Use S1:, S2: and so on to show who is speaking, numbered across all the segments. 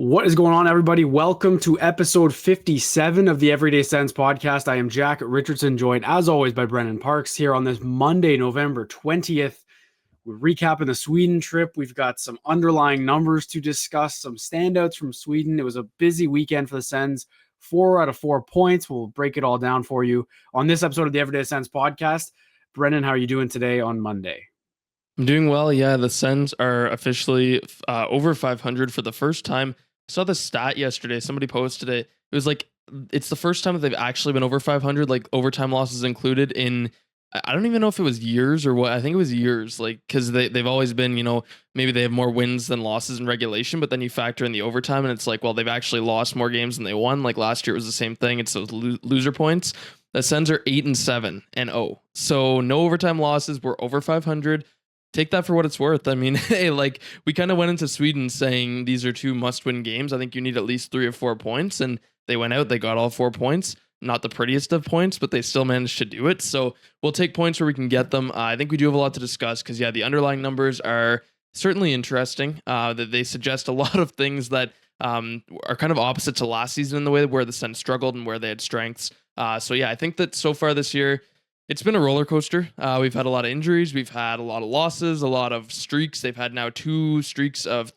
S1: What is going on, everybody? Welcome to episode 57 of the Everyday Sens podcast. I am Jack Richardson, joined as always by Brennan Parks here on this Monday, November 20th. We're recapping the Sweden trip. We've got some underlying numbers to discuss, some standouts from Sweden. It was a busy weekend for the Sens. 4 out of 4 points. We'll break it all down for you on this episode of the Everyday Sens podcast. Brennan, how are you doing today on Monday?
S2: I'm doing well. Yeah, the Sens are officially over 500 for the first time. I saw the stat yesterday. Somebody posted it. It was like it's the first time that they've actually been over 500, like overtime losses included. In I don't even know if it was years or what. I think it was years, like because they've always been, maybe they have more wins than losses in regulation, but then you factor in the overtime, and it's like, well, they've actually lost more games than they won. Like last year, it was the same thing. It's those loser points. The Sens are 8-7 and 0, so no overtime losses. We're over 500. Take that for what it's worth. I mean, hey, like we kind of went into Sweden saying these are two must-win games. I think you need at least 3 or 4 points, and they went out. They got all 4 points. Not the prettiest of points, but they still managed to do it. So we'll take points where we can get them. I think we do have a lot to discuss because, yeah, the underlying numbers are certainly interesting. That they suggest a lot of things that are kind of opposite to last season in the way where the Sens struggled and where they had strengths. So yeah, I think that so far this year, it's been a roller coaster. We've had a lot of injuries. We've had a lot of losses, a lot of streaks. They've had now 2 streaks of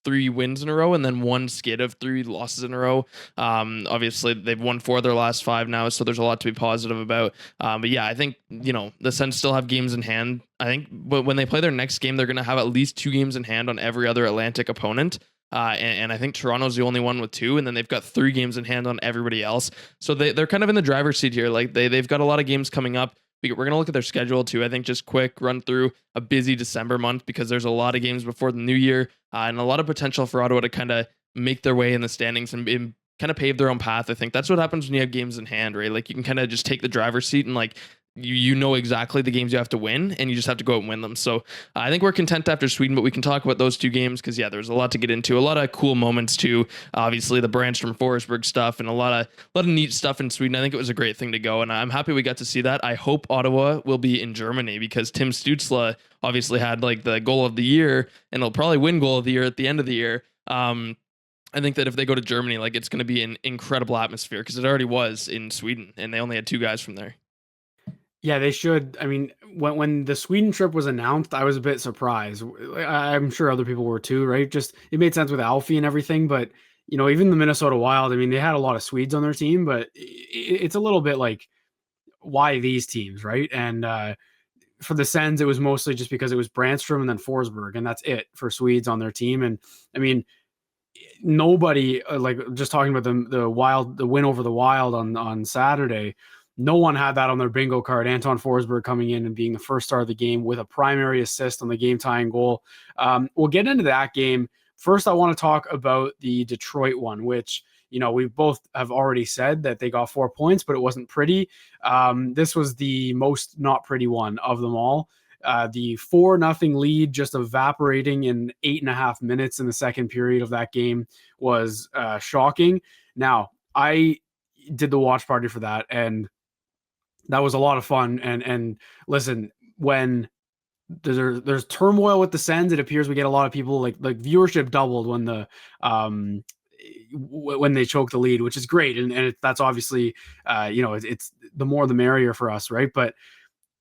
S2: 3 wins in a row and then 1 skid of 3 losses in a row. Obviously, they've won 4 of their last 5 now, so there's a lot to be positive about. But yeah, I think, the Sens still have games in hand. I think but when they play their next game, they're going to have at least 2 games in hand on every other Atlantic opponent. And I think Toronto's the only one with 2, and then they've got 3 games in hand on everybody else. So they're kind of in the driver's seat here. Like they've got a lot of games coming up. We're going to look at their schedule too. I think just quick run through a busy December month because there's a lot of games before the new year and a lot of potential for Ottawa to kind of make their way in the standings and kind of pave their own path. I think that's what happens when you have games in hand, right? Like you can kind of just take the driver's seat and like you know exactly the games you have to win and you just have to go out and win them. So I think we're content after Sweden, but we can talk about those 2 games because yeah, there's a lot to get into, a lot of cool moments too. Obviously the Brandstrom Forsberg stuff and a lot of neat stuff in Sweden. I think it was a great thing to go, and I'm happy we got to see that. I hope Ottawa will be in Germany because Tim Stützle obviously had like the goal of the year, and he'll probably win goal of the year at the end of the year. I think that if they go to Germany, like it's going to be an incredible atmosphere because it already was in Sweden, and they only had 2 guys from there.
S1: Yeah, they should. I mean, when the Sweden trip was announced, I was a bit surprised. I'm sure other people were too, right? Just it made sense with Alfie and everything, but even the Minnesota Wild, I mean, they had a lot of Swedes on their team, but it's a little bit like why these teams, right? And for the Sens, it was mostly just because it was Brandstrom and then Forsberg, and that's it for Swedes on their team. And I mean, nobody like just talking about the Wild, the win over the Wild on Saturday. No one had that on their bingo card. Anton Forsberg coming in and being the first star of the game with a primary assist on the game-tying goal. We'll get into that game. First, I want to talk about the Detroit one, which, we both have already said that they got 4 points, but it wasn't pretty. This was the most not pretty one of them all. The 4-0 lead just evaporating in 8.5 minutes in the second period of that game was shocking. Now, I did the watch party for that, and that was a lot of fun. And listen, when there's turmoil with the Sens, it appears we get a lot of people like viewership doubled when they choke the lead, which is great. And that's obviously, it's the more the merrier for us. Right. But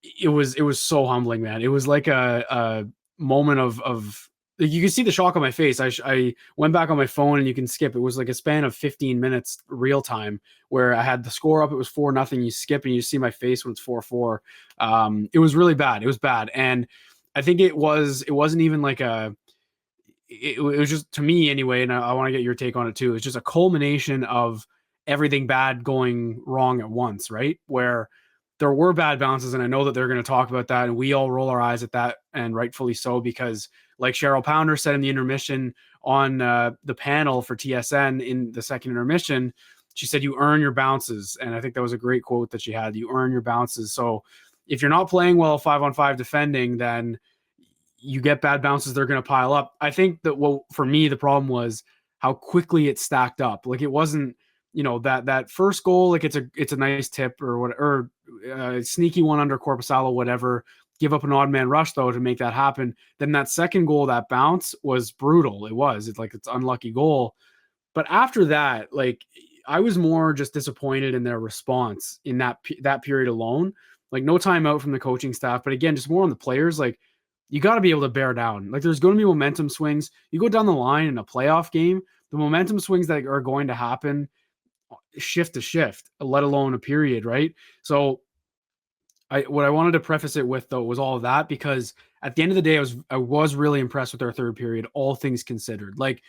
S1: it was so humbling, man. It was like a moment of you can see the shock on my face. I went back on my phone and you can skip. It was like a span of 15 minutes real time where I had the score up. It was 4-0. You skip and you see my face when it's 4-4. It was really bad. It was bad. And I think it wasn't even like it was just, to me anyway, and I want to get your take on it too. It's just a culmination of everything bad going wrong at once, right? Where there were bad bounces, and I know that they're going to talk about that, and we all roll our eyes at that, and rightfully so, because like Cheryl Pounder said in the intermission on the panel for TSN in the second intermission, she said, you earn your bounces. And I think that was a great quote that she had. You earn your bounces. So if you're not playing well 5-on-5 defending, then you get bad bounces. They're going to pile up. I think that for me, the problem was how quickly it stacked up. Like it wasn't, that first goal, like it's a nice tip or whatever, sneaky one under Korpisalo, whatever. Give up an odd man rush though to make that happen. Then that second goal, that bounce was brutal. It's unlucky goal. But after that, like I was more just disappointed in their response in that period alone. Like no timeout from the coaching staff, but again, just more on the players. Like you got to be able to bear down. Like there's going to be momentum swings. You go down the line in a playoff game, the momentum swings that are going to happen shift to shift, let alone a period, right? So what I wanted to preface it with though was all of that because at the end of the day, I was really impressed with our third period, all things considered. Like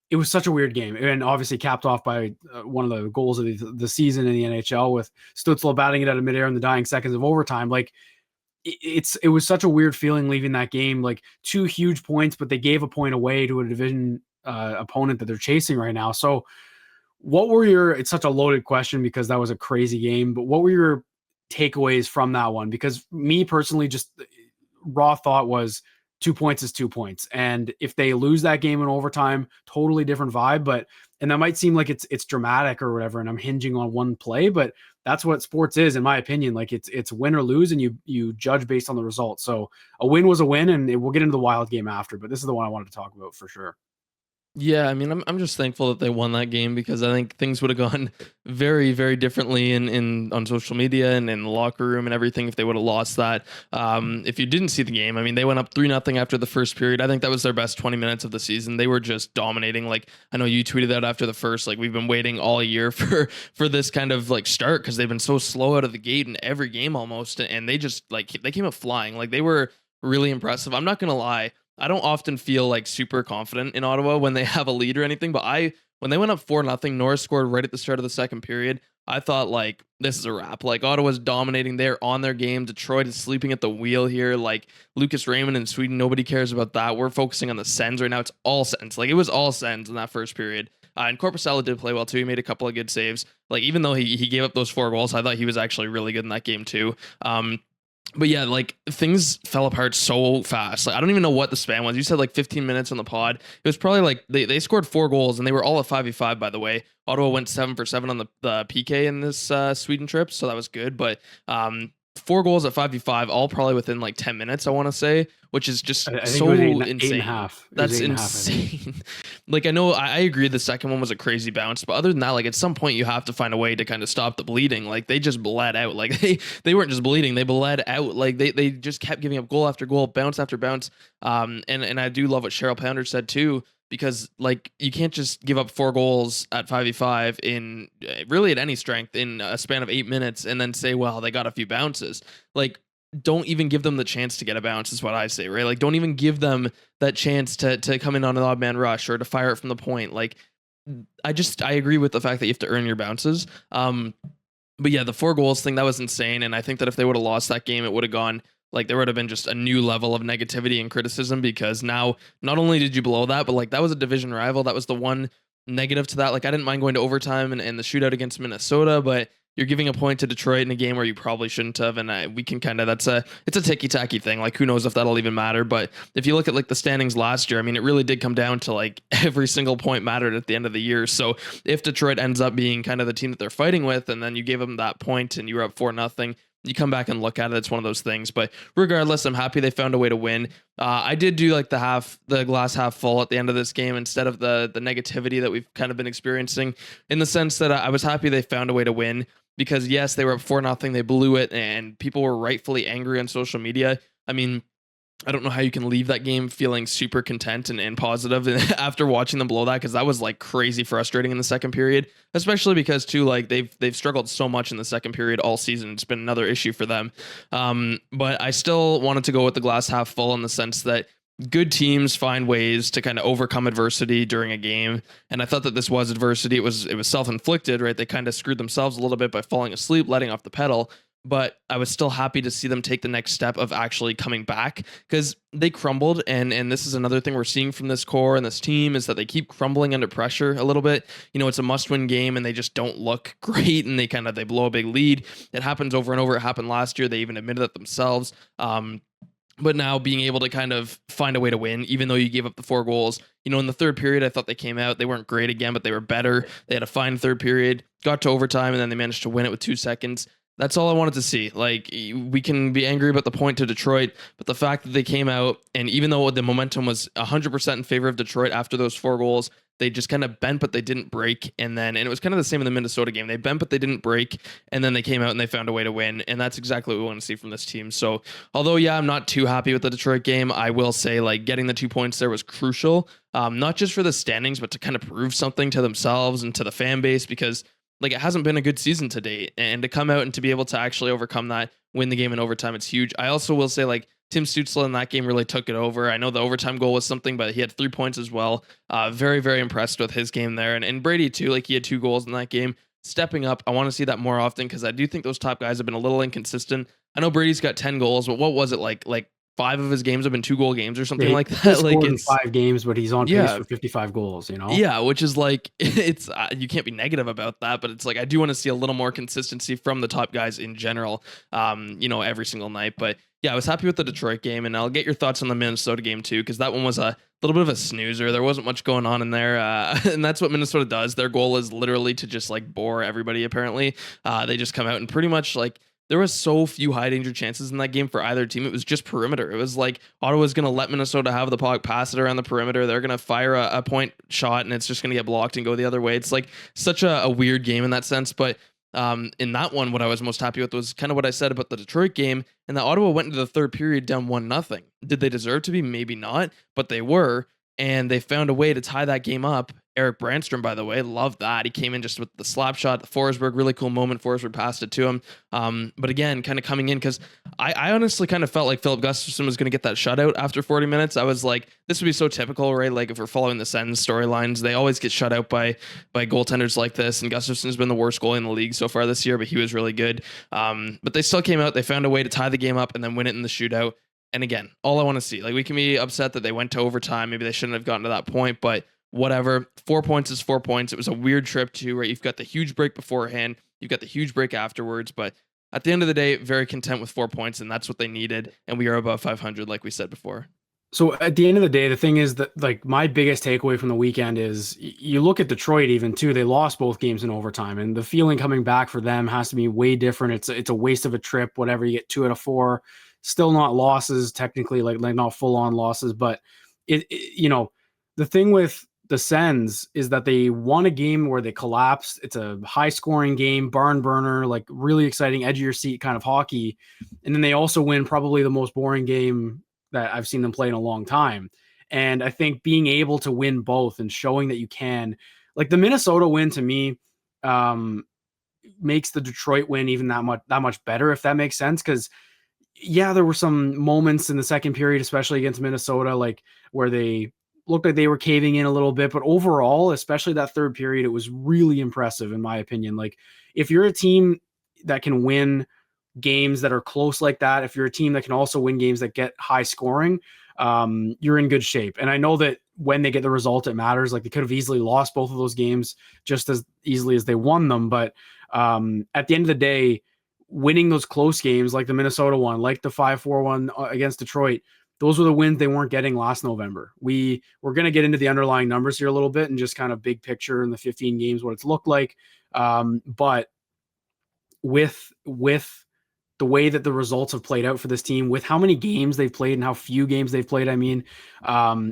S1: it was such a weird game, and obviously capped off by one of the goals of the season in the NHL with Stützle batting it out of midair in the dying seconds of overtime. Like it was such a weird feeling leaving that game. Like two huge points, but they gave a point away to a division opponent that they're chasing right now. So what were your? It's such a loaded question because that was a crazy game. But what were your takeaways from that one? Because me personally, just raw thought was 2 points is 2 points, and if they lose that game in overtime, totally different vibe. But and that might seem like it's dramatic or whatever, and I'm hinging on one play, but that's what sports is, in my opinion. Like it's win or lose, and you judge based on the result. So a win was a win, and we'll get into the Wild game after. But this is the one I wanted to talk about for sure.
S2: Yeah, I mean, I'm just thankful that they won that game because I think things would have gone very, very differently in on social media and in the locker room and everything if they would have lost that. If you didn't see the game, I mean, they went up 3-0 after the first period. I think that was their best 20 minutes of the season. They were just dominating. Like I know you tweeted that after the first. Like we've been waiting all year for this kind of like start because they've been so slow out of the gate in every game almost, and they just like they came up flying. Like they were really impressive. I'm not gonna lie. I don't often feel like super confident in Ottawa when they have a lead or anything, but when they went up 4-0, Norris scored right at the start of the second period. I thought like this is a wrap. Like Ottawa's dominating, they're on their game. Detroit is sleeping at the wheel here. Like Lucas Raymond in Sweden, nobody cares about that. We're focusing on the Sens right now. It's all Sens. Like it was all Sens in that first period. And Corpusala did play well too. He made a couple of good saves. Like even though he gave up those 4 goals, I thought he was actually really good in that game too. But yeah, like things fell apart so fast. Like I don't even know what the span was. You said like 15 minutes on the pod. It was probably like they scored 4 goals and they were all at 5v5 by the way. Ottawa went 7 for 7 on the PK in this Sweden trip, so that was good. But 4 goals at 5v5, all probably within like 10 minutes, I want to say, which is just
S1: I think
S2: so
S1: it was
S2: insane.
S1: 8.5.
S2: That's insane. Like I know I agree the second one was a crazy bounce, but other than that, like at some point you have to find a way to kind of stop the bleeding. Like they just bled out. Like they weren't just bleeding, they bled out. Like they just kept giving up goal after goal, bounce after bounce. And I do love what Cheryl Pounder said too, because like you can't just give up 4 goals at 5v5 in really at any strength in a span of 8 minutes and then say, well, they got a few bounces. Like don't even give them the chance to get a bounce is what I say, right? Like don't even give them that chance to come in on an odd man rush or to fire it from the point. Like I agree with the fact that you have to earn your bounces. But yeah, the 4 goals thing, that was insane. And I think that if they would have lost that game, it would have gone like there would have been just a new level of negativity and criticism because now not only did you blow that, but like that was a division rival. That was the one negative to that. Like I didn't mind going to overtime and the shootout against Minnesota, but you're giving a point to Detroit in a game where you probably shouldn't have. And we can kind of, it's a ticky tacky thing. Like who knows if that'll even matter. But if you look at like the standings last year, I mean, it really did come down to like every single point mattered at the end of the year. So if Detroit ends up being kind of the team that they're fighting with, and then you gave them that point and you were up 4-0, you come back and look at it, it's one of those things. But regardless, I'm happy they found a way to win. I did do like the glass half full at the end of this game instead of the negativity that we've kind of been experiencing, in the sense that I was happy they found a way to win because yes, they were up 4-0, they blew it, and people were rightfully angry on social media. I mean, I don't know how you can leave that game feeling super content and positive after watching them blow that, because that was like crazy frustrating in the second period, especially because too like they've struggled so much in the second period all season. It's been another issue for them. But I still wanted to go with the glass half full in the sense that good teams find ways to kind of overcome adversity during a game, and I thought that this was adversity. It was self-inflicted, right? They kind of screwed themselves a little bit by falling asleep, letting off the pedal. But I was still happy to see them take the next step of actually coming back, because they crumbled. And this is another thing we're seeing from this core and this team, is that they keep crumbling under pressure a little bit. You know, it's a must-win game and they just don't look great, and they blow a big lead. It happens over and over. It happened last year. They even admitted it themselves. But now being able to kind of find a way to win, even though you gave up the 4 goals, you know, in the third period, I thought they came out, they weren't great again, but they were better. They had a fine third period, got to overtime, and then they managed to win it with 2 seconds. That's all I wanted to see. Like, we can be angry about the point to Detroit, but the fact that they came out, and even though the momentum was 100% in favor of Detroit after those 4 goals, they just kind of bent, but they didn't break. And it was kind of the same in the Minnesota game. They bent, but they didn't break. And then they came out and they found a way to win. And that's exactly what we want to see from this team. So, although, yeah, I'm not too happy with the Detroit game, I will say, like, getting the 2 points there was crucial, not just for the standings, but to kind of prove something to themselves and to the fan base, because like it hasn't been a good season to date. And to come out and to be able to actually overcome that, win the game in overtime, it's huge. I also will say, like, Tim Stützle in that game really took it over. I know the overtime goal was something, but he had 3 points as well. Very, very impressed with his game there. And Brady, too, like he had 2 goals in that game. Stepping up, I want to see that more often because I do think those top guys have been a little inconsistent. I know Brady's got 10 goals, but what was it like 5 of his games have been 2 goal games or something like that? Like
S1: scored in
S2: it's
S1: 5 games, but he's on pace
S2: yeah,
S1: for 55 goals, you know?
S2: yeah, which is like it's you can't be negative about that, but it's like I do want to see a little more consistency from the top guys in general, every single night. But yeah, I was happy with the Detroit game, and I'll get your thoughts on the Minnesota game too, because that one was a little bit of a snoozer. There wasn't much going on in there, and that's what Minnesota does. Their goal is literally to just like bore everybody. Apparently, they just come out and pretty much like there was so few high danger chances in that game for either team. It was just perimeter. It was like Ottawa's going to let Minnesota have the puck, pass it around the perimeter. They're going to fire a point shot, and it's just going to get blocked and go the other way. It's like such a weird game in that sense. But in that one, what I was most happy with was kind of what I said about the Detroit game, and that Ottawa went into the third period down 1-0. Did they deserve to be? Maybe not, but they were, and they found a way to tie that game up. Eric Brandstrom, by the way, loved that. He came in just with the slap shot. Forsberg, really cool moment. Forsberg passed it to him. But again, kind of coming in because I honestly kind of felt like Philip Gustafsson was going to get that shutout after 40 minutes. I was like, this would be so typical, right? Like if we're following the Sens storylines, they always get shut out by goaltenders like this. And Gustafsson's been the worst goalie in the league so far this year, but he was really good. But they still came out. They found a way to tie the game up and then win it in the shootout. And again, all I want to see, like we can be upset that they went to overtime. Maybe they shouldn't have gotten to that point, but whatever. 4 points is 4 points. It was a weird trip too, right? You've got the huge break beforehand, you've got the huge break afterwards, but at the end of the day, very content with 4 points, and that's what they needed. And we are above 500, like we said before.
S1: So at the end of the day, the thing is that like my biggest takeaway from the weekend is you look at Detroit even too, they lost both games in overtime, and the feeling coming back for them has to be way different. It's a waste of a trip, whatever. You get 2 out of 4, still not losses technically, like not full on losses, but the thing with the Sens is that they won a game where they collapsed. It's a high scoring game, barn burner, like really exciting, edge of your seat kind of hockey. And then they also win probably the most boring game that I've seen them play in a long time. And I think being able to win both and showing that you can, like the Minnesota win to me, makes the Detroit win even that much better, if that makes sense. Because yeah, there were some moments in the second period, especially against Minnesota, like where they looked like they were caving in a little bit. But overall, especially that third period, it was really impressive, in my opinion. Like if you're a team that can win games that are close like that, if you're a team that can also win games that get high scoring, you're in good shape. And I know that when they get the result, it matters. Like they could have easily lost both of those games just as easily as they won them. But at the end of the day, winning those close games like the Minnesota one, like the 5-4 one against Detroit, those were the wins they weren't getting last November. We're going to get into the underlying numbers here a little bit and just kind of big picture in the 15 games, what it's looked like. But with the way that the results have played out for this team, with how many games they've played and how few games they've played, I mean,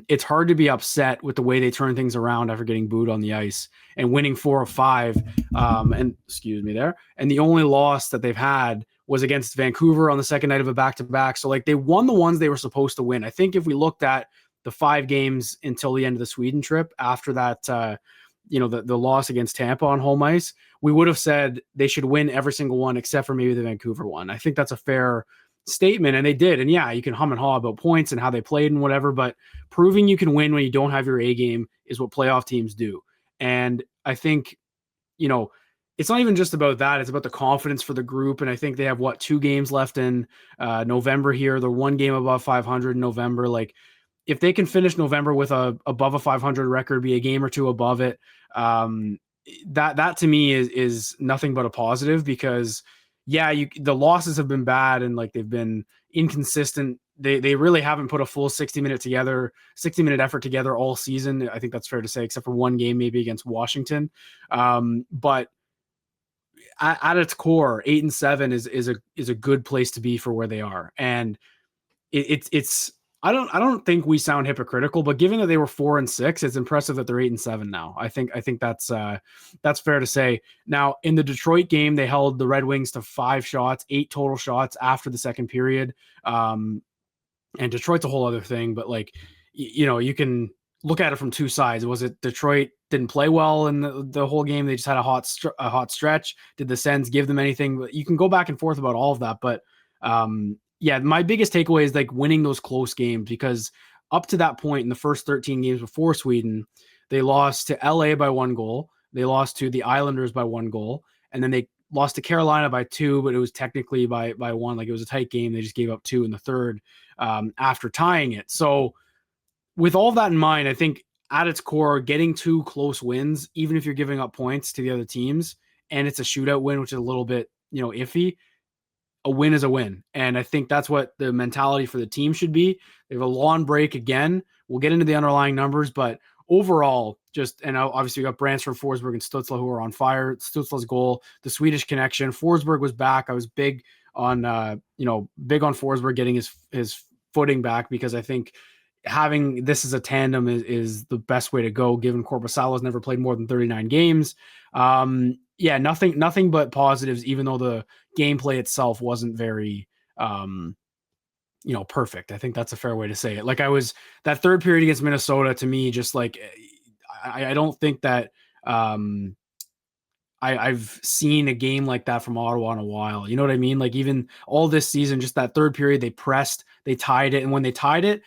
S1: it's hard to be upset with the way they turn things around after getting booed on the ice and winning 4 of 5. And excuse me there. And the only loss that they've had was against Vancouver on the second night of a back-to-back. So like they won the ones they were supposed to win. I think if we looked at the 5 games until the end of the Sweden trip after that, the loss against Tampa on home ice, we would have said they should win every single one except for maybe the Vancouver one. I think that's a fair statement, and they did. And yeah, you can hum and haw about points and how they played and whatever, but proving you can win when you don't have your A game is what playoff teams do. And I think, it's not even just about that. It's about the confidence for the group. And I think they have 2 games left in November here. They're 1 game above 500 in November. Like if they can finish November with above a 500 record, be a game or 2 above it, that to me is nothing but a positive, because the losses have been bad and like they've been inconsistent. They really haven't put a full 60-minute effort together all season. I think that's fair to say, except for 1 game maybe against Washington. But at its core, 8-7 is a good place to be for where they are. And it's I don't think we sound hypocritical, but given that they were 4-6, it's impressive that they're 8-7 now. I think that's fair to say. Now in the Detroit game, they held the Red Wings to 5 shots, 8 total shots after the second period. And Detroit's a whole other thing, but like you can look at it from two sides. Was it Detroit didn't play well in the whole game? They just had a hot stretch. Did the Sens give them anything? You can go back and forth about all of that, but yeah, my biggest takeaway is like winning those close games, because up to that point in the first 13 games before Sweden, they lost to LA by 1 goal. They lost to the Islanders by 1 goal, and then they lost to Carolina by 2, but it was technically by 1. Like, it was a tight game. They just gave up 2 in the third after tying it. So with all that in mind, I think at its core, getting 2 close wins, even if you're giving up points to the other teams, and it's a shootout win, which is a little bit, iffy, a win is a win. And I think that's what the mentality for the team should be. They have a long break again. We'll get into the underlying numbers, but overall, and obviously we got Bransford, Forsberg, and Stutzla who are on fire. Stutzla's goal, the Swedish connection. Forsberg was back. I was big on Forsberg getting his footing back, because I think having this as a tandem is the best way to go, given Korpisalo's never played more than 39 games. Yeah, nothing but positives, even though the gameplay itself wasn't very perfect. I think that's a fair way to say it. Like, that third period against Minnesota, to me, just like, I don't think that I've seen a game like that from Ottawa in a while. You know what I mean? Like, even all this season, just that third period, they pressed, they tied it, and when they tied it,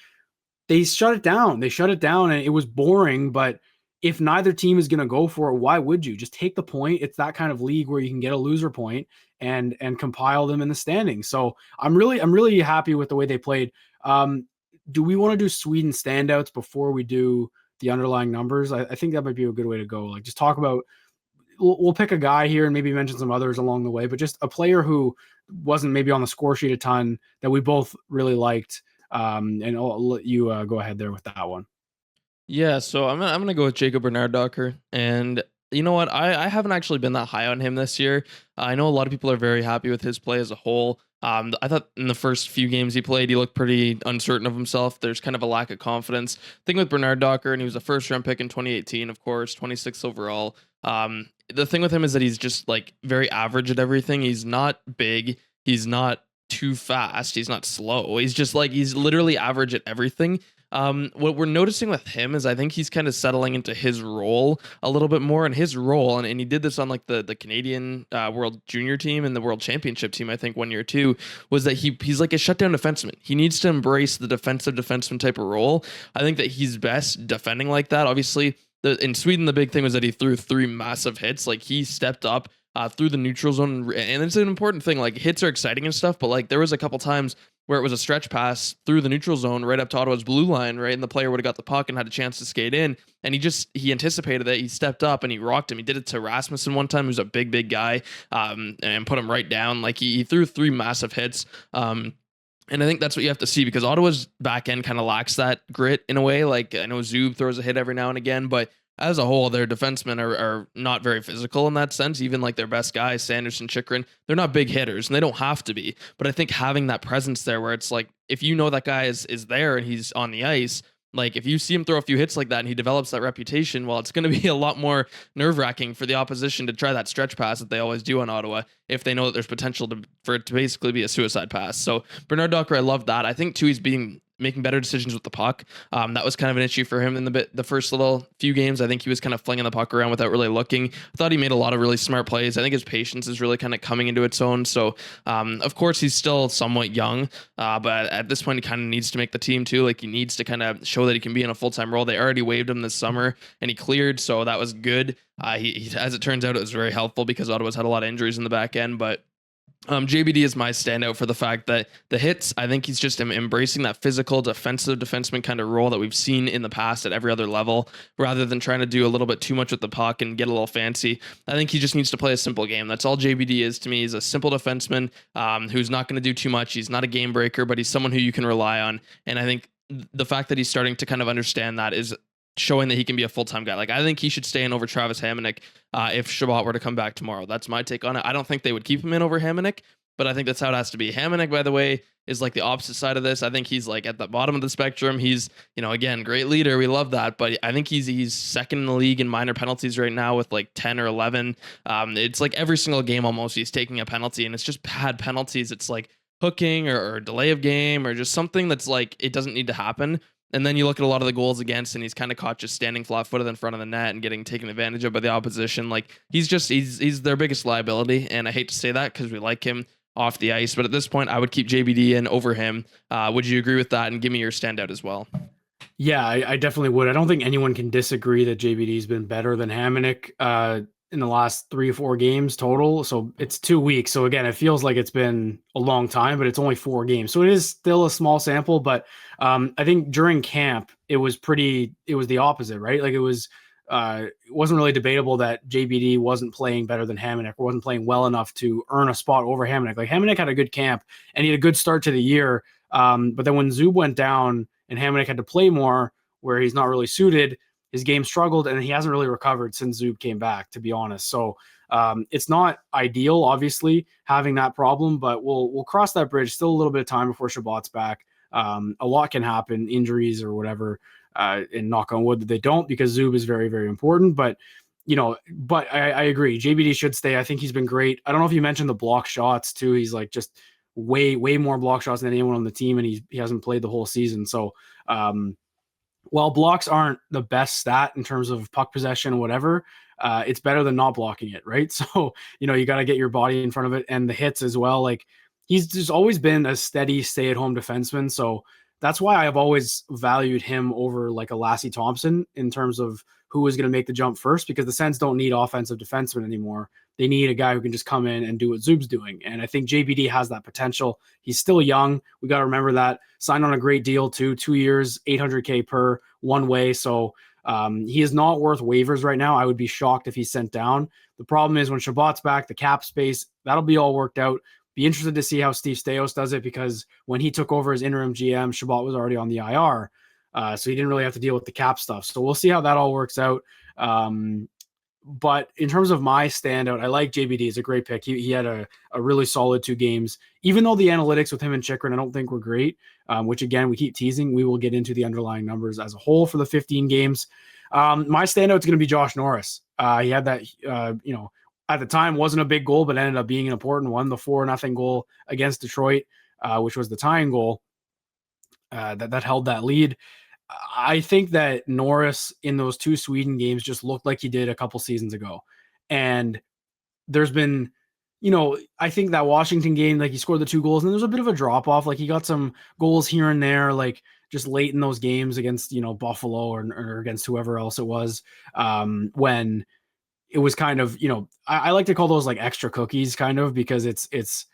S1: they shut it down. And it was boring, but if neither team is going to go for it, why would you? Just take the point. It's that kind of league where you can get a loser point and compile them in the standings. So I'm really happy with the way they played. Do we want to do Sweden standouts before we do the underlying numbers? I think that might be a good way to go. Like, just talk about, we'll pick a guy here and maybe mention some others along the way, but just a player who wasn't maybe on the score sheet a ton that we both really liked. And I'll let you go ahead there with that one.
S2: Yeah, so I'm gonna go with Jacob Bernard-Docker, and you know what? I haven't actually been that high on him this year. I know a lot of people are very happy with his play as a whole. I thought in the first few games he played, he looked pretty uncertain of himself. There's kind of a lack of confidence. Thing with Bernard-Docker, and he was a first round pick in 2018, of course, 26th overall. The thing with him is that he's just like very average at everything. He's not big. He's not too fast. He's not slow. He's just like, he's literally average at everything. What we're noticing with him is I think he's kind of settling into his role a little bit more, and his role, and he did this on like the Canadian World Junior team and the World Championship team, I think 1 year too, was that he's like a shutdown defenseman. He needs to embrace the defensive defenseman type of role. I think that he's best defending like that. Obviously, in Sweden, the big thing was that he threw 3 massive hits. Like, he stepped up through the neutral zone, and it's an important thing. Like, hits are exciting and stuff, but like there was a couple times where it was a stretch pass through the neutral zone right up to Ottawa's blue line, right, and the player would have got the puck and had a chance to skate in, and he anticipated that. He stepped up and he rocked him. He did it to Rasmussen one time, who's a big guy, and put him right down. Like, he threw 3 massive hits. And I think that's what you have to see, because Ottawa's back end kind of lacks that grit in a way. Like, I know Zub throws a hit every now and again, but as a whole, their defensemen are not very physical in that sense. Even like their best guys, Sanders and Chychrun, they're not big hitters, and they don't have to be. But I think having that presence there, where it's like, if you know that guy is there and he's on the ice, like if you see him throw a few hits like that and he develops that reputation, well, it's going to be a lot more nerve-wracking for the opposition to try that stretch pass that they always do on Ottawa, if they know that there's potential for it to basically be a suicide pass. So Bernard-Docker, I love that. I think too, he's making better decisions with the puck. That was kind of an issue for him in the first little few games. I think he was kind of flinging the puck around without really looking. I thought he made a lot of really smart plays. I think his patience is really kind of coming into its own. So, of course, he's still somewhat young, but at this point, he kind of needs to make the team too. Like, he needs to kind of show that he can be in a full-time role. They already waived him this summer, and he cleared, so that was good. He, as it turns out, it was very helpful because Ottawa's had a lot of injuries in the back end, but JBD is my standout for the fact that the hits, I think he's just embracing that physical defensive defenseman kind of role that we've seen in the past at every other level, rather than trying to do a little bit too much with the puck and get a little fancy. I think he just needs to play a simple game. That's all JBD is to me. He's a simple defenseman who's not going to do too much. He's not a game breaker, but he's someone who you can rely on. And I think the fact that he's starting to kind of understand that is showing that he can be a full-time guy. Like, I think he should stay in over Travis Hamonic if Chabot were to come back tomorrow. That's my take on it. I don't think they would keep him in over Hamonic, but I think that's how it has to be. Hamonic, by the way, is like the opposite side of this. I think he's like at the bottom of the spectrum. He's, again, great leader. We love that, but I think he's second in the league in minor penalties right now with like 10 or 11. It's like every single game almost he's taking a penalty, and it's just bad penalties. It's like hooking or delay of game or just something that's like it doesn't need to happen. And then you look at a lot of the goals against, and he's kind of caught just standing flat-footed in front of the net and getting taken advantage of by the opposition. Like he's their biggest liability, and I hate to say that because we like him off the ice, but at this point, I would keep JBD in over him. Would you agree with that? And give me your standout as well.
S1: Yeah, I definitely would. I don't think anyone can disagree that JBD's been better than Hamonic in the last 3 or 4 games total. So it's 2 weeks. So again, it feels like it's been a long time, but it's only 4 games. So it is still a small sample. But I think during camp, it was the opposite, right? Like it wasn't really debatable that JBD wasn't playing better than Hamonic or wasn't playing well enough to earn a spot over Hamonic. Like Hamonic had a good camp and he had a good start to the year. But then when Zub went down and Hamonic had to play more where he's not really suited, his game struggled, and he hasn't really recovered since Zub came back, to be honest. So it's not ideal, obviously, having that problem, but we'll cross that bridge. Still a little bit of time before Shabbat's back. A lot can happen, injuries or whatever, and knock on wood that they don't, because Zub is very, very important. But I agree. JBD should stay. I think he's been great. I don't know if you mentioned the block shots too. He's like just way more block shots than anyone on the team, and he hasn't played the whole season. So while blocks aren't the best stat in terms of puck possession or whatever, it's better than not blocking it, right? So, you got to get your body in front of it, and the hits as well. Like he's just always been a steady stay-at-home defenseman. So that's why I've always valued him over like a Lassie Thompson in terms of who is going to make the jump first, because the Sens don't need offensive defensemen anymore. They need a guy who can just come in and do what Zub's doing. And I think JBD has that potential. He's still young. We got to remember that. Signed on a great deal too, 2 years, $800K per one way. So he is not worth waivers right now. I would be shocked if he's sent down. The problem is when Shabbat's back, the cap space, that'll be all worked out. Be interested to see how Steve Stais does it, because when he took over as interim GM, Shabbat was already on the IR. So he didn't really have to deal with the cap stuff. So we'll see how that all works out. But in terms of my standout, I like JBD. He's a great pick. He had a really solid 2 games, even though the analytics with him and Chychrun I don't think were great, which again, we keep teasing. We will get into the underlying numbers as a whole for the 15 games. My standout is going to be Josh Norris. He had that, at the time wasn't a big goal, but ended up being an important one. The 4-0 goal against Detroit, which was the tying goal that held that lead. I think that Norris in those 2 Sweden games just looked like he did a couple seasons ago. And there's been, I think that Washington game, like he scored the 2 goals and there's a bit of a drop off. Like he got some goals here and there, like just late in those games against, Buffalo or against whoever else it was, when it was kind of, I like to call those like extra cookies kind of, because it's,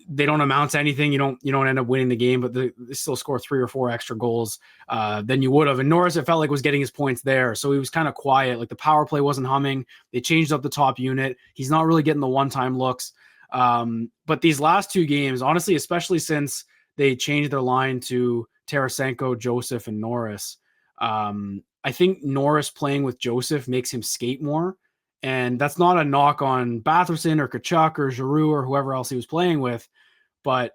S1: they don't amount to anything. You don't end up winning the game, but they still score 3 or 4 extra goals than you would have. And Norris, it felt like was getting his points there. So he was kind of quiet. Like the power play wasn't humming. They changed up the top unit. He's not really getting the one-time looks. But these last 2 games, honestly, especially since they changed their line to Tarasenko, Joseph, and Norris, I think Norris playing with Joseph makes him skate more. And that's not a knock on Batherson or Kachuk or Giroux or whoever else he was playing with. But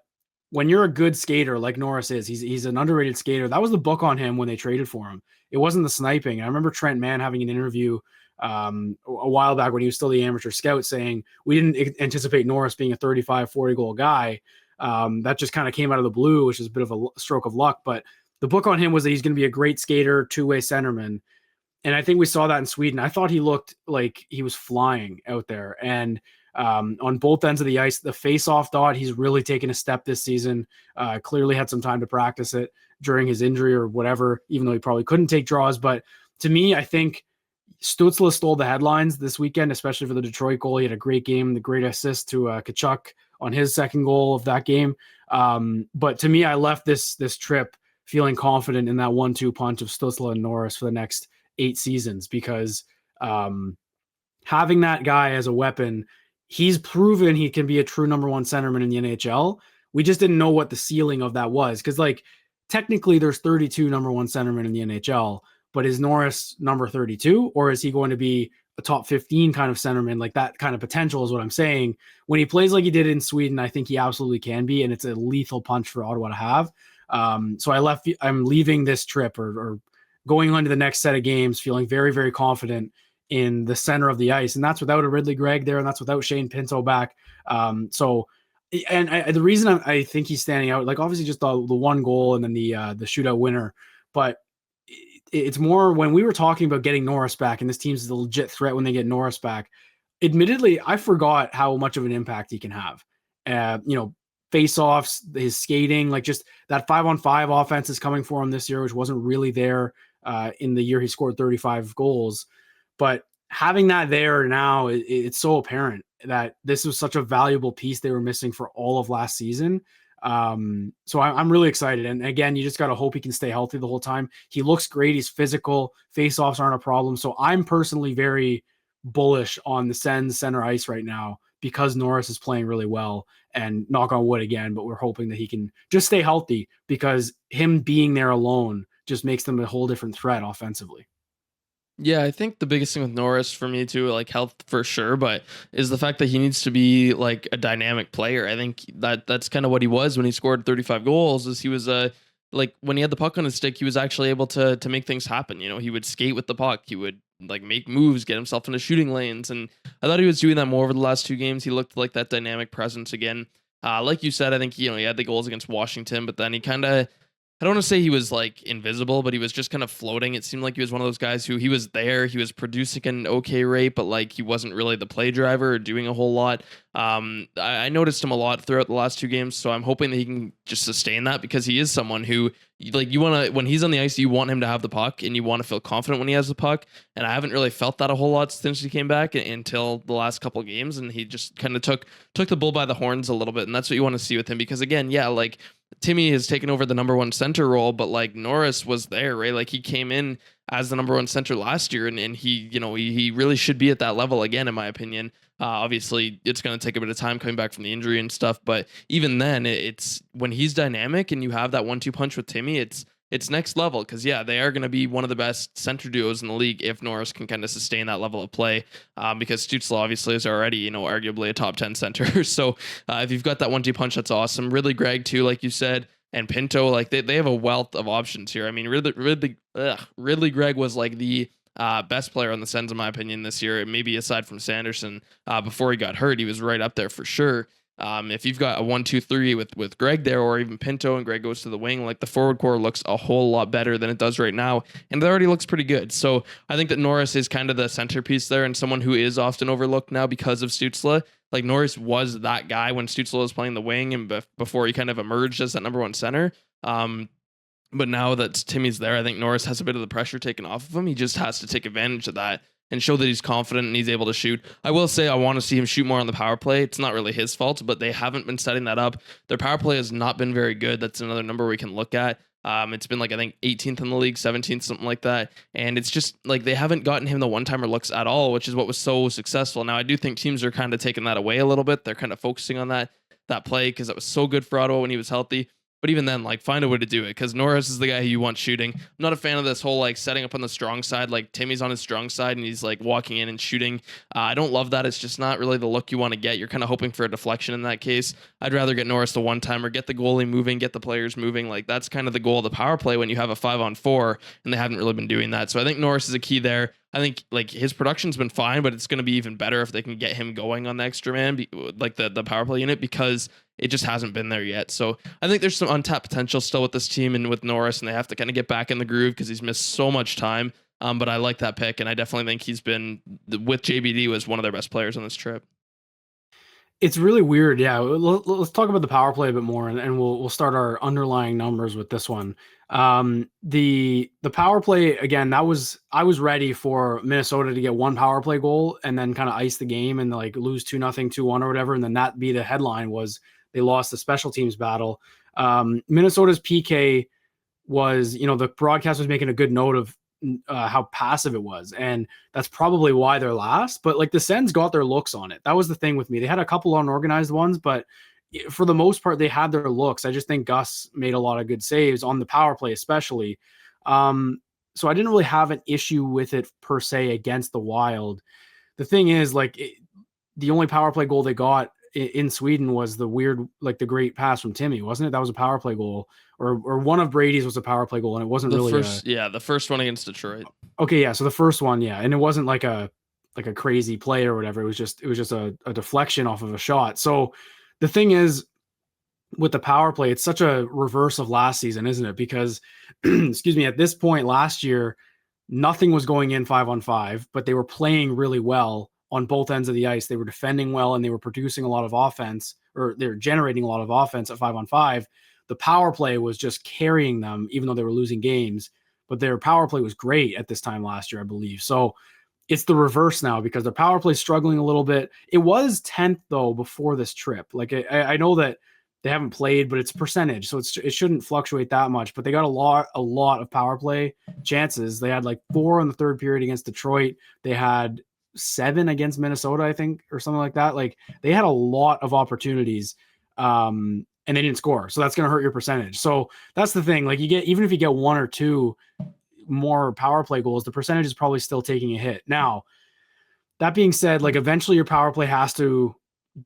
S1: when you're a good skater like Norris is, he's an underrated skater. That was the book on him when they traded for him. It wasn't the sniping. I remember Trent Mann having an interview a while back when he was still the amateur scout saying, we didn't anticipate Norris being a 35, 40 goal guy. That just kind of came out of the blue, which is a bit of a stroke of luck. But the book on him was that he's going to be a great skater, 2-way centerman. And I think we saw that in Sweden. I thought he looked like he was flying out there. And on both ends of the ice, the face-off dot, he's really taken a step this season. Clearly had some time to practice it during his injury or whatever, even though he probably couldn't take draws. But to me, I think Stützle stole the headlines this weekend, especially for the Detroit goal. He had a great game, the great assist to Kachuk on his second goal of that game. But to me, I left this trip feeling confident in that 1-2 punch of Stützle and Norris for the next 8 seasons, because having that guy as a weapon, he's proven he can be a true number 1 centerman in the NHL. We just didn't know what the ceiling of that was, because like technically there's 32 number 1 centermen in the NHL, but is Norris number 32, or is he going to be a top 15 kind of centerman, like that kind of potential is what I'm saying. When he plays like he did in Sweden, I think he absolutely can be, and it's a lethal punch for Ottawa to have. So I'm leaving this trip or going on to the next set of games feeling very, very confident in the center of the ice. And that's without a Ridley Gregg there, and that's without Shane Pinto back. The reason I think he's standing out, like obviously just the one goal and then the shootout winner, but it's more when we were talking about getting Norris back, and this team's a legit threat when they get Norris back. Admittedly, I forgot how much of an impact he can have. Face-offs, his skating, like just that 5-on-5 offense is coming for him this year, which wasn't really there in the year he scored 35 goals. But having that there now, it's so apparent that this was such a valuable piece they were missing for all of last season. So I'm really excited. And again, you just got to hope he can stay healthy the whole time. He looks great. He's physical. Face-offs aren't a problem. So I'm personally very bullish on the Sens center ice right now because Norris is playing really well, and knock on wood again, but we're hoping that he can just stay healthy because him being there alone just makes them a whole different threat offensively.
S2: Yeah, I think the biggest thing with Norris for me too, like health for sure, but is the fact that he needs to be like a dynamic player. I think that's kind of what he was when he scored 35 goals. Is he was like when he had the puck on his stick, he was actually able to make things happen. You know, he would skate with the puck, he would like make moves, get himself into shooting lanes, and I thought he was doing that more over the last two games. He looked like that dynamic presence again. Like you said, I think he had the goals against Washington, but then he kind of I don't want to say he was like invisible, but he was just kind of floating. It seemed like he was one of those guys who he was there, he was producing an okay rate, but like he wasn't really the play driver or doing a whole lot. I noticed him a lot throughout the last two games, so I'm hoping that he can just sustain that because he is someone who like you want to when he's on the ice, you want him to have the puck and you want to feel confident when he has the puck. And I haven't really felt that a whole lot since he came back until the last couple of games, and he just kind of took the bull by the horns a little bit, and that's what you want to see with him because again, yeah, like Timmy has taken over the number one center role, but like Norris was there, right? Like he came in as the number one center last year, and he, he really should be at that level again, in my opinion. Obviously, it's going to take a bit of time coming back from the injury and stuff, but even then, it's when he's dynamic and you have that 1-2 punch with Timmy, it's next level because yeah, they are going to be one of the best center duos in the league if Norris can kind of sustain that level of play. Because Stützle obviously is already arguably a top 10 center. So if you've got that 1-2 punch, that's awesome. Ridley Gregg too, like you said, and Pinto, like they have a wealth of options here. I mean, Ridley Gregg was like the best player on the Sens in my opinion this year, maybe aside from Sanderson. Before he got hurt, he was right up there for sure. If you've got a 1-2-3 with Gregg there, or even Pinto and Gregg goes to the wing, like the forward core looks a whole lot better than it does right now, and it already looks pretty good. So I think that Norris is kind of the centerpiece there, and someone who is often overlooked now because of Stützle. Like Norris was that guy when Stützle was playing the wing and before he kind of emerged as that number one center. But now that Timmy's there, I think Norris has a bit of the pressure taken off of him. He just has to take advantage of that and show that he's confident and he's able to shoot. I will say I want to see him shoot more on the power play. It's not really his fault, but they haven't been setting that up. Their power play has not been very good. That's another number we can look at. It's been like, I think 18th in the league, 17th, something like that. And it's just like they haven't gotten him the one-timer looks at all, which is what was so successful. Now, I do think teams are kind of taking that away a little bit. They're kind of focusing on that play because that was so good for Ottawa when he was healthy. But even then, like, find a way to do it because Norris is the guy who you want shooting. I'm not a fan of this whole, like, setting up on the strong side. Like, Timmy's on his strong side and he's, like, walking in and shooting. I don't love that. It's just not really the look you want to get. You're kind of hoping for a deflection in that case. I'd rather get Norris the one-timer, get the goalie moving, get the players moving. Like, that's kind of the goal of the power play when you have a 5-on-4, and they haven't really been doing that. So I think Norris is a key there. I think like his production's been fine, but it's going to be even better if they can get him going on the extra man, like the power play unit, because it just hasn't been there yet. So I think there's some untapped potential still with this team and with Norris, and they have to kind of get back in the groove because he's missed so much time. But I like that pick, and I definitely think he's been, with JBD, was one of their best players on this trip.
S1: It's really weird. Yeah. Let's talk about the power play a bit more, and we'll start our underlying numbers with this one. The power play, again, I was ready for Minnesota to get one power play goal and then kind of ice the game and like lose 2-0, 2-1 or whatever. And then that be the headline was they lost the special teams battle. Minnesota's PK was, the broadcast was making a good note of how passive it was, and that's probably why they're last. But like the Sens got their looks on it. That was the thing with me. They had a couple unorganized ones, but for the most part, they had their looks. I just think Gus made a lot of good saves on the power play, especially. So I didn't really have an issue with it per se against the Wild. the thing is, like, the only power play goal they got in Sweden was the weird, like the great pass from Timmy, wasn't it? That was a power play goal, or one of Brady's was a power play goal, and it wasn't
S2: The
S1: really
S2: first, yeah, the first one against Detroit.
S1: okay. Yeah, so the first one, yeah, and it wasn't like a crazy play or whatever. It was just a deflection off of a shot. So the thing is, with the power play, it's such a reverse of last season, isn't it? Because excuse me, at this point last year, nothing was going in 5-on-5, but they were playing really well on both ends of the ice. They were defending well and they were producing a lot of offense, or they're generating a lot of offense at 5-on-5. The power play was just carrying them, even though they were losing games. But their power play was great at this time last year, I believe. So it's the reverse now because their power play is struggling a little bit. It was 10th though before this trip. Like I know that they haven't played, but it's percentage, so it shouldn't fluctuate that much. But they got a lot of power play chances. They had like 4 in the third period against Detroit. They had 7 against Minnesota, I think, or something like that. Like they had a lot of opportunities, and they didn't score. So that's going to hurt your percentage. So that's the thing. Like even if you get 1 or 2 more power play goals, the percentage is probably still taking a hit. Now, that being said, like eventually your power play has to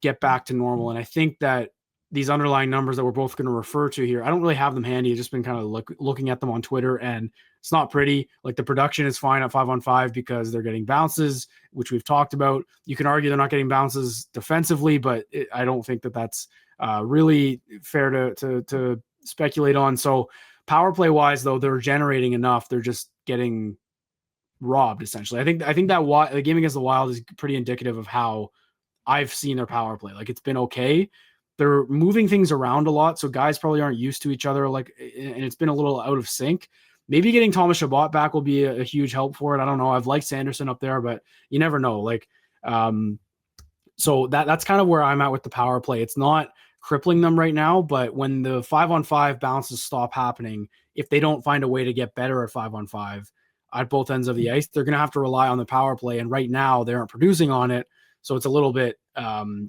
S1: get back to normal. And I think that these underlying numbers that we're both going to refer to here, I don't really have them handy. I've just been kind of looking at them on Twitter, and it's not pretty. Like the production is fine at 5-on-5 because they're getting bounces, which we've talked about. You can argue they're not getting bounces defensively, but I don't think that that's really fair to speculate on. So power play wise, though, they're generating enough. They're just getting robbed essentially. I think that the game against the Wild is pretty indicative of how I've seen their power play. Like it's been okay. They're moving things around a lot, so guys probably aren't used to each other. Like, and it's been a little out of sync. Maybe getting Thomas Chabot back will be a huge help for it. I don't know. I've liked Sanderson up there, but you never know. Like, so that's kind of where I'm at with the power play. It's not crippling them right now, but when the 5-on-5 bounces stop happening, if they don't find a way to get better at 5-on-5 at both ends of the ice, they're going to have to rely on the power play. And right now they aren't producing on it. So it's a little bit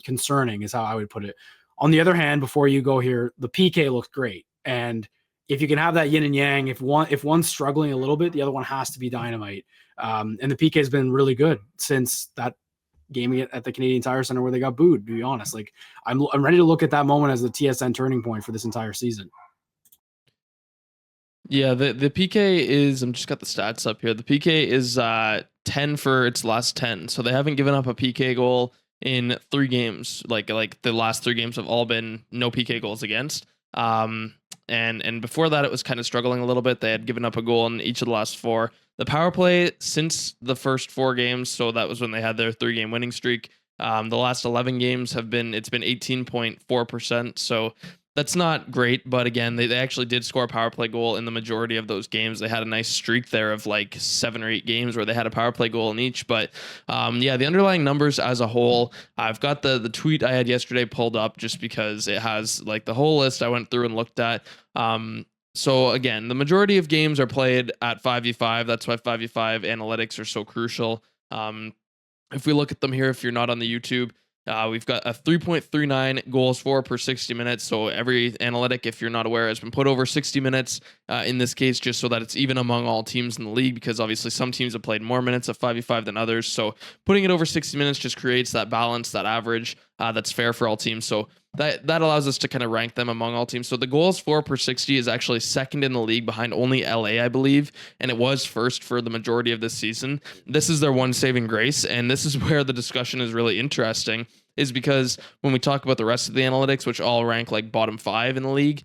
S1: concerning is how I would put it. On the other hand, before you go here, the PK looks great. And if you can have that yin and yang, if one's struggling a little bit, the other one has to be dynamite. And the PK has been really good since that game at the Canadian Tire Center where they got booed, to be honest. Like I'm ready to look at that moment as the TSN turning point for this entire season.
S2: Yeah, the PK is, I'm just got the stats up here. The PK is 10 for its last 10. So they haven't given up a PK goal in 3 games. Like the last 3 games have all been no PK goals against. And before that, it was kind of struggling a little bit. They had given up a goal in each of the last 4. The power play since the first 4 games, so that was when they had their 3-game winning streak. The last 11 games it's been 18.4%. So that's not great, but again, they actually did score a power play goal in the majority of those games. They had a nice streak there of like 7 or 8 games where they had a power play goal in each. But yeah, the underlying numbers as a whole, I've got the tweet I had yesterday pulled up just because it has like the whole list I went through and looked at. So again, the majority of games are played at 5v5. That's why 5v5 analytics are so crucial. If we look at them here, if you're not on the YouTube, we've got a 3.39 goals for per 60 minutes. So every analytic, if you're not aware, has been put over 60 minutes in this case, just so that it's even among all teams in the league, because obviously some teams have played more minutes of 5v5 than others. So putting it over 60 minutes just creates that balance, that average that's fair for all teams. So that allows us to kind of rank them among all teams. So the goals for per 60 is actually second in the league behind only LA, I believe. And it was first for the majority of this season. This is their one saving grace. And this is where the discussion is really interesting, is because when we talk about the rest of the analytics, which all rank like bottom 5 in the league,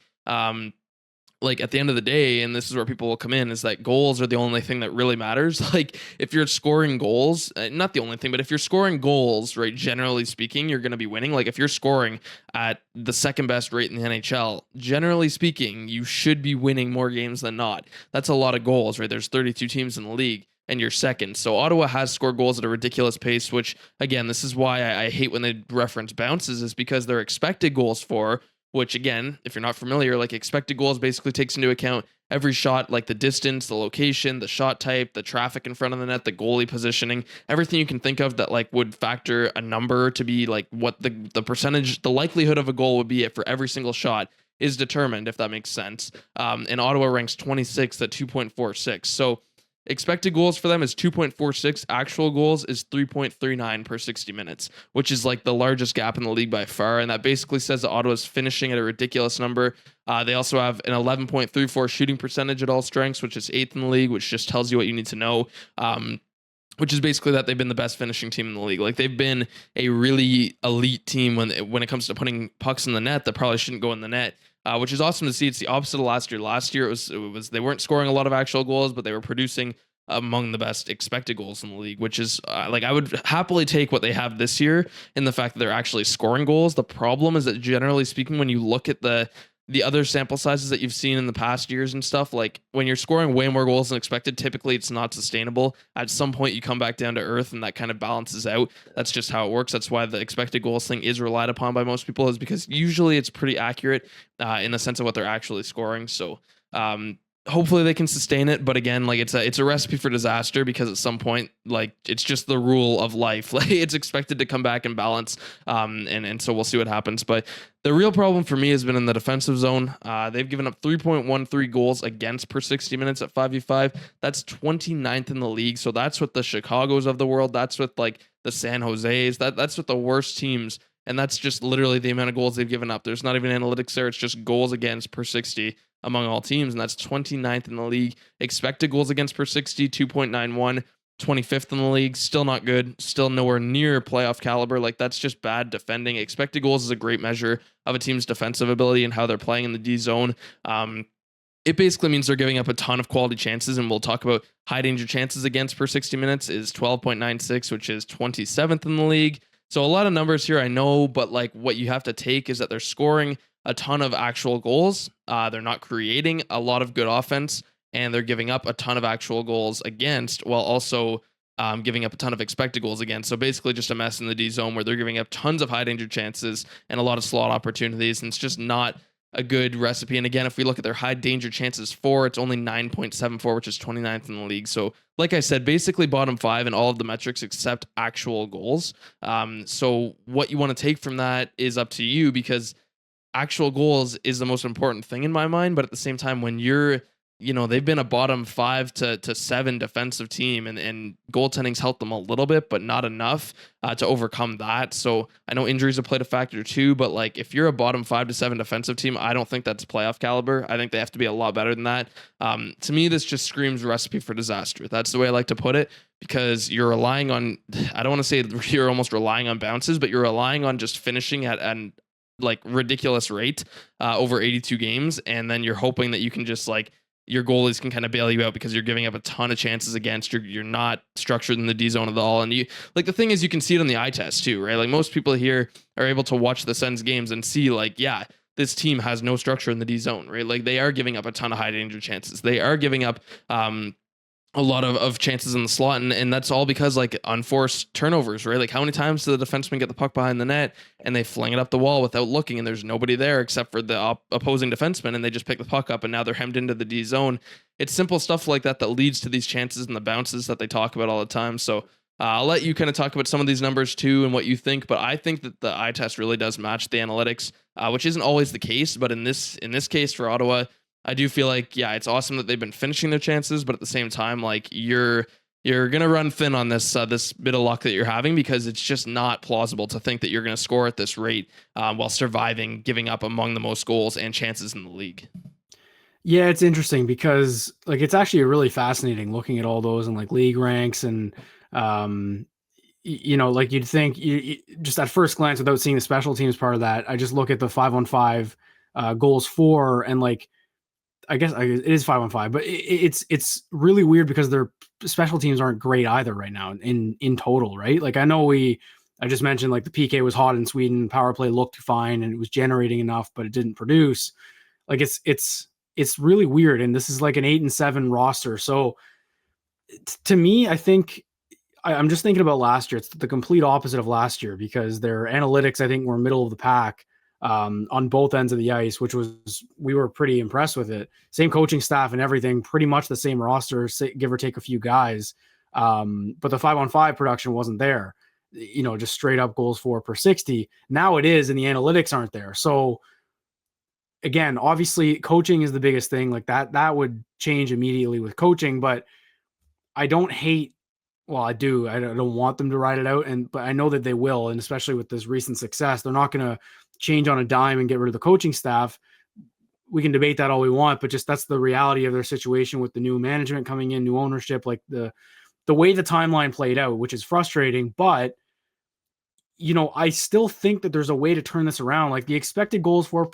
S2: like at the end of the day, and this is where people will come in, is that goals are the only thing that really matters. Like if you're scoring goals, not the only thing, but if you're scoring goals, right, generally speaking, you're going to be winning. Like if you're scoring at the second best rate in the NHL, generally speaking, you should be winning more games than not. That's a lot of goals, right? There's 32 teams in the league and you're second. So Ottawa has scored goals at a ridiculous pace, which again, this is why I hate when they reference bounces, is because their expected goals for, which again, if you're not familiar, like expected goals basically takes into account every shot, like the distance, the location, the shot type, the traffic in front of the net, the goalie positioning, everything you can think of that like would factor a number to be like what the percentage, the likelihood of a goal would be for every single shot is determined, if that makes sense. And Ottawa ranks 26th at 2.46. So Expected goals for them is 2.46. Actual goals is 3.39 per 60 minutes, which is like the largest gap in the league by far. And that basically says that Ottawa's finishing at a ridiculous number. They also have an 11.34 shooting percentage at all strengths, which is eighth in the league, which just tells you what you need to know. Which is basically that they've been the best finishing team in the league. Like they've been a really elite team when it comes to putting pucks in the net that probably shouldn't go in the net. Which is awesome to see. It's the opposite of last year. Last year it was they weren't scoring a lot of actual goals, but they were producing among the best expected goals in the league, which is like I would happily take what they have this year in the fact that they're actually scoring goals. The problem is that generally speaking, when you look at the other sample sizes that you've seen in the past years and stuff, like when you're scoring way more goals than expected, typically it's not sustainable. At some point you come back down to earth and that kind of balances out. That's just how it works. That's why the expected goals thing is relied upon by most people, is because usually it's pretty accurate in the sense of what they're actually scoring. So hopefully they can sustain it, but again, like it's a recipe for disaster, because at some point, like it's just the rule of life. Like it's expected to come back in balance, and so we'll see what happens. But the real problem for me has been in the defensive zone. They've given up 3.13 goals against per 60 minutes at 5v5. That's 29th in the league. So that's with the Chicagos of the world. That's with like the San Jose's. That's with the worst teams. And that's just literally the amount of goals they've given up. There's not even analytics there. It's just goals against per 60 among all teams. And that's 29th in the league. Expected goals against per 60, 2.91. 25th in the league. Still not good. Still nowhere near playoff caliber. Like that's just bad defending. Expected goals is a great measure of a team's defensive ability and how they're playing in the D zone. It basically means they're giving up a ton of quality chances, and we'll talk about high danger chances against per 60 minutes is 12.96, which is 27th in the league. So a lot of numbers here, I know, but like what you have to take is that they're scoring a ton of actual goals. They're not creating a lot of good offense, and they're giving up a ton of actual goals against, while also giving up a ton of expected goals against. So basically just a mess in the D zone where they're giving up tons of high danger chances and a lot of slot opportunities, and it's just not a good recipe. And again, if we look at their high danger chances for, it's only 9.74, which is 29th in the league. So like I said, basically bottom five in all of the metrics except actual goals. So what you want to take from that is up to you, because actual goals is the most important thing in my mind. But at the same time, when you're, they've been a bottom 5 to 7 defensive team, and goaltending's helped them a little bit, but not enough to overcome that. So I know injuries have played a factor too, but like if you're a bottom 5 to 7 defensive team, I don't think that's playoff caliber. I think they have to be a lot better than that. To me, this just screams recipe for disaster. That's the way I like to put it, because you're relying on, I don't want to say you're almost relying on bounces, but you're relying on just finishing at an like ridiculous rate over 82 games. And then you're hoping that you can just like, your goalies can kind of bail you out because you're giving up a ton of chances against. You're not structured in the D zone at all. And you, like, the thing is, you can see it on the eye test too, right? Like most people here are able to watch the Sens games and see like, yeah, this team has no structure in the D zone, right? Like they are giving up a ton of high danger chances. They are giving up a lot of chances in the slot, and that's all because like unforced turnovers, right? Like how many times do the defensemen get the puck behind the net and they fling it up the wall without looking, and there's nobody there except for the opposing defenseman, and they just pick the puck up and now they're hemmed into the D zone. It's simple stuff like that that leads to these chances and the bounces that they talk about all the time. So I'll let you kind of talk about some of these numbers too and what you think, but I think that the eye test really does match the analytics, which isn't always the case, but in this case for Ottawa, I do feel like, yeah, it's awesome that they've been finishing their chances, but at the same time, like you're gonna run thin on this bit of luck that you're having, because it's just not plausible to think that you're gonna score at this rate while surviving, giving up among the most goals and chances in the league.
S1: Yeah, it's interesting because like it's actually really fascinating looking at all those and like league ranks and like you'd think you just at first glance without seeing the special teams part of that, I just look at the 5-on-5 goals for, and like I guess it is 5-on-5, but it's really weird because their special teams aren't great either right now in total, right? Like I know I just mentioned like the PK was hot in Sweden, power play looked fine and it was generating enough, but it didn't produce. Like it's really weird, and this is like an 8-7 roster. So to me, I think I'm just thinking about last year. It's the complete opposite of last year because their analytics, I think, were middle of the pack on both ends of the ice, which was, we were pretty impressed with it. Same coaching staff and everything, pretty much the same roster, give or take a few guys. But the 5-on-5 production wasn't there, just straight up goals for per 60. Now it is, and the analytics aren't there. So again, obviously coaching is the biggest thing. Like that would change immediately with coaching, but I don't hate. Well, I do. I don't want them to ride it out, but I know that they will, and especially with this recent success, they're not going to change on a dime and get rid of the coaching staff. We can debate that all we want, but just that's the reality of their situation with the new management coming in, new ownership, like the way the timeline played out, which is frustrating. But I still think that there's a way to turn this around. Like the expected goals for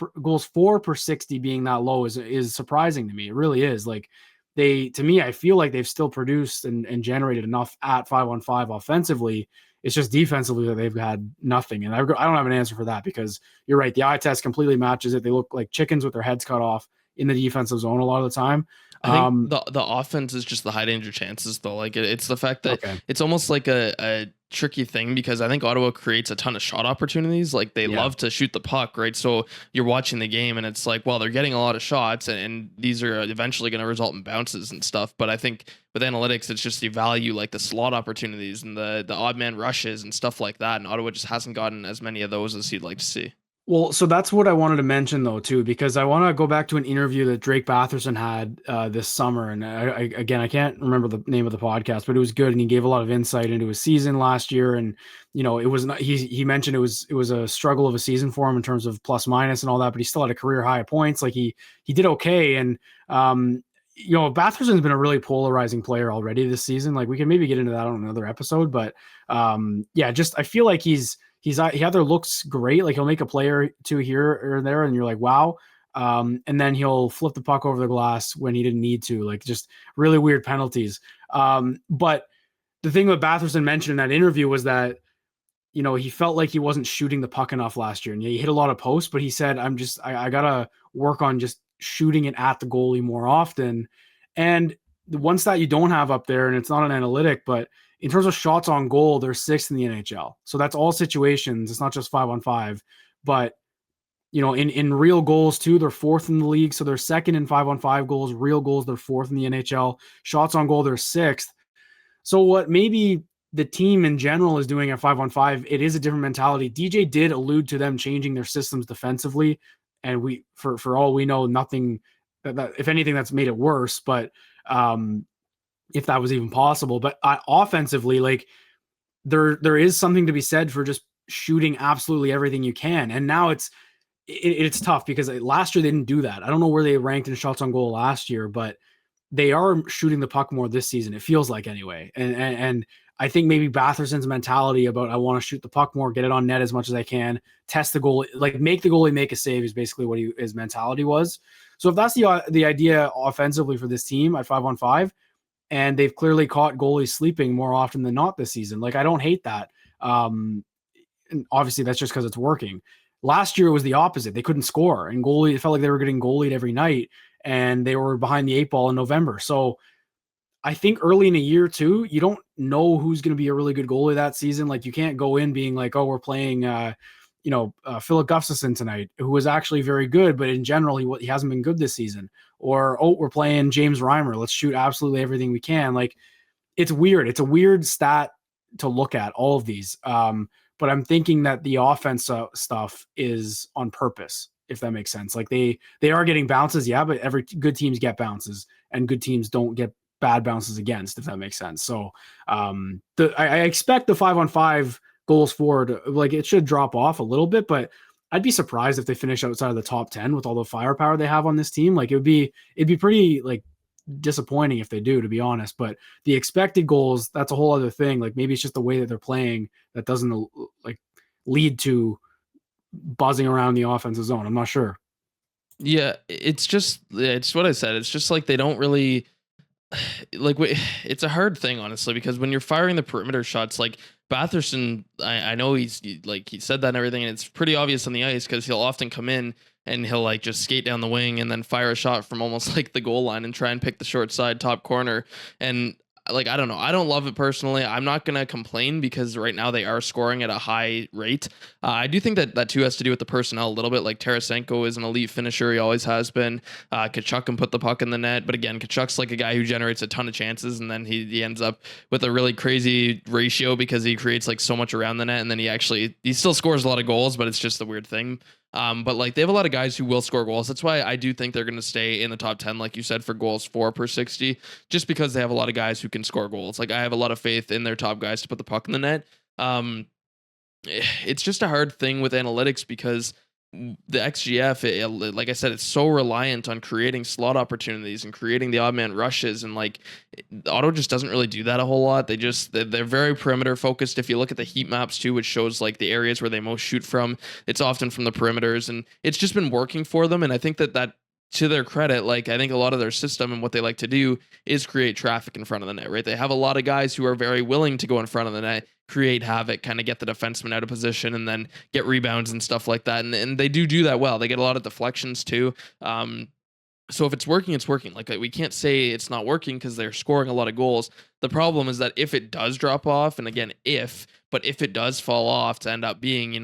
S1: per 60 being that low is surprising to me. It really is. Like to me, I feel like they've still produced and generated enough at 5-on-5 offensively. It's just defensively that they've had nothing. And I don't have an answer for that because you're right. The eye test completely matches it. They look like chickens with their heads cut off in the defensive zone a lot of the time.
S2: I think the offense is just the high danger chances though. Like it's the fact that
S1: Okay.
S2: it's almost like a tricky thing because I think Ottawa creates a ton of shot opportunities. Like they love to shoot the puck, right? So you're watching the game and it's like, well, they're getting a lot of shots and these are eventually going to result in bounces and stuff. But I think with analytics, it's just you value like the slot opportunities and the odd man rushes and stuff like that. And Ottawa just hasn't gotten as many of those as you'd like to see.
S1: Well, so that's what I wanted to mention though too, because I want to go back to an interview that Drake Batherson had this summer, and again I can't remember the name of the podcast, but it was good, and he gave a lot of insight into his season last year, and it was not, he mentioned it was a struggle of a season for him in terms of plus minus and all that, but he still had a career high of points, like he did okay, and Batherson's been a really polarizing player already this season. Like we can maybe get into that on another episode, but yeah, just I feel like he either looks great, like he'll make a play or two here or there, and you're like, wow. And then he'll flip the puck over the glass when he didn't need to, like just really weird penalties. But the thing that Batherson mentioned in that interview was that, he felt like he wasn't shooting the puck enough last year. And he hit a lot of posts, but he said, I gotta work on just shooting it at the goalie more often. And the one stat you don't have up there, and it's not an analytic, but in terms of shots on goal, they're sixth in the NHL. So that's all situations. It's not just 5-on-5, but in real goals too, they're fourth in the league. So they're second in 5-on-5 goals, real goals, they're fourth in the NHL. Shots on goal, they're sixth. So what maybe the team in general is doing at 5-on-5, it is a different mentality. DJ did allude to them changing their systems defensively. And for all we know, nothing that if anything, that's made it worse. But if that was even possible. But offensively, like there is something to be said for just shooting absolutely everything you can. And now it's tough because last year they didn't do that. I don't know where they ranked in shots on goal last year, but they are shooting the puck more this season. It feels like anyway. And I think maybe Batherson's mentality about I want to shoot the puck more, get it on net as much as I can, test the goal, like make the goalie make a save is basically what his mentality was. So if that's the idea offensively for this team at 5-on-5, and they've clearly caught goalies sleeping more often than not this season. Like I don't hate that. And obviously that's just because it's working. Last year it was the opposite. They couldn't score, and it felt like they were getting goalied every night, and they were behind the 8 ball in November. So I think early in a year too, you don't know who's going to be a really good goalie that season. Like you can't go in being like, oh, we're playing, Philip Gustafson tonight, who was actually very good, but in general, he hasn't been good this season. Or, oh, we're playing James Reimer. Let's shoot absolutely everything we can. Like it's weird. It's a weird stat to look at, all of these. But I'm thinking that the offense stuff is on purpose, if that makes sense. Like they are getting bounces, yeah, but every good teams get bounces, and good teams don't get bad bounces against, if that makes sense. So I expect the 5-on-5 goals forward, like it should drop off a little bit, but I'd be surprised if they finish outside of the top 10 with all the firepower they have on this team. Like it'd be pretty like disappointing if they do, to be honest. But the expected goals, that's a whole other thing. Like maybe it's just the way that they're playing that doesn't like lead to buzzing around the offensive zone. I'm not sure.
S2: Yeah, it's what I said. It's just like they don't really like it's a hard thing honestly because when you're firing the perimeter shots, like Batherson, I know he said that and everything, and it's pretty obvious on the ice because he'll often come in and he'll like just skate down the wing and then fire a shot from almost like the goal line and try and pick the short side top corner. And like I don't know, I don't love it personally. I'm not gonna complain because right now they are scoring at a high rate. I do think that too has to do with the personnel a little bit. Like Tarasenko is an elite finisher, he always has been. Kachuk can put the puck in the net, but again, Kachuk's like a guy who generates a ton of chances, and then he ends up with a really crazy ratio because he creates like so much around the net, and then he still scores a lot of goals, but it's just a weird thing. But like they have a lot of guys who will score goals. That's why I do think they're going to stay in the top 10, like you said, for goals for per 60, just because they have a lot of guys who can score goals. Like I have a lot of faith in their top guys to put the puck in the net. Um, it's just a hard thing with analytics because the XGF, like I said, it's so reliant on creating slot opportunities and creating the odd man rushes, and like Auto just doesn't really do that a whole lot. They're very perimeter focused. If you look at the heat maps too, which shows like the areas where they most shoot from, it's often from the perimeters, and it's just been working for them. And I think that to their credit, like I think a lot of their system and what they like to do is create traffic in front of the net, right? They have a lot of guys who are very willing to go in front of the net, create havoc, kind of get the defenseman out of position, and then get rebounds and stuff like that. And they do that well. They get a lot of deflections too. So if it's working, it's working. Like we can't say it's not working because they're scoring a lot of goals. The problem is that if it does drop off, and again, but if it does fall off to end up being,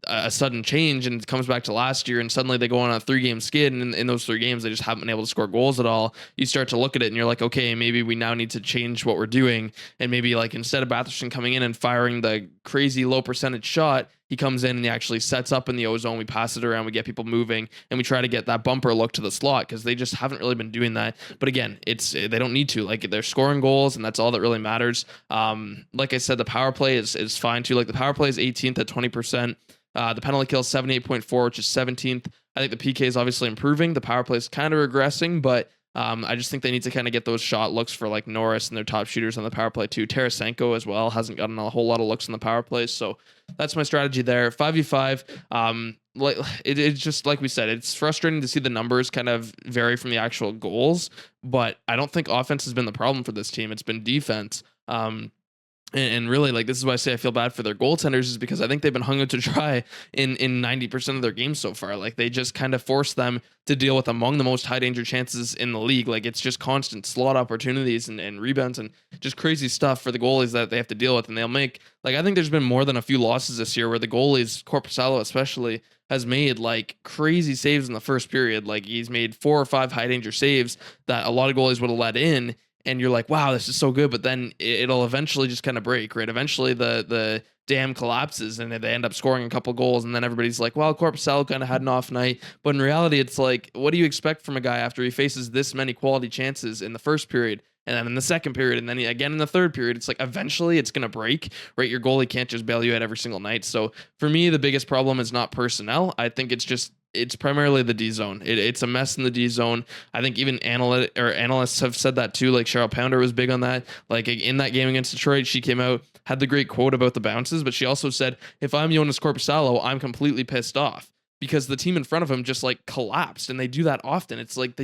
S2: a sudden change and it comes back to last year and suddenly they go on a 3-game skid, and in those 3 games they just haven't been able to score goals at all, you start to look at it and you're like, okay, maybe we now need to change what we're doing, and maybe like instead of Batherson coming in and firing the crazy low percentage shot, he comes in and he actually sets up in the ozone, we pass it around, we get people moving, and we try to get that bumper look to the slot, because they just haven't really been doing that. But again, they don't need to. Like they're scoring goals, and that's all that really matters. Like I said, the power play is fine too. Like the power play is 18th at 20%. The penalty kill is 78.4, which is 17th. I think the PK is obviously improving. The power play is kind of regressing, but I just think they need to kind of get those shot looks for like Norris and their top shooters on the power play too. Tarasenko as well hasn't gotten a whole lot of looks in the power play, so that's my strategy there. 5v5. Like it's just like we said, it's frustrating to see the numbers kind of vary from the actual goals, but I don't think offense has been the problem for this team. It's been defense. And really, like, this is why I say I feel bad for their goaltenders, is because I think they've been hung out to dry in 90% of their games so far. Like, they just kind of force them to deal with among the most high danger chances in the league. Like, it's just constant slot opportunities and rebounds and just crazy stuff for the goalies that they have to deal with. And they'll make, like, I think there's been more than a few losses this year where the goalies, Korpisalo especially, has made like crazy saves in the first period. Like, he's made 4 or 5 high danger saves that a lot of goalies would have let in. And you're like, wow, this is so good. But then it'll eventually just kind of break, right? Eventually the dam collapses and they end up scoring a couple goals. And then everybody's like, well, Korpisalo kind of had an off night. But in reality, it's like, what do you expect from a guy after he faces this many quality chances in the first period? And then in the second period, and then again in the third period, it's like eventually it's going to break, right? Your goalie can't just bail you out every single night. So for me, the biggest problem is not personnel. I think it's primarily the D zone. It's a mess in the D zone. I think even analysts have said that too. Like Cheryl Pounder was big on that. Like in that game against Detroit, she came out, had the great quote about the bounces, but she also said, if I'm Jonas Korpisalo, I'm completely pissed off because the team in front of him just like collapsed, and they do that often. It's like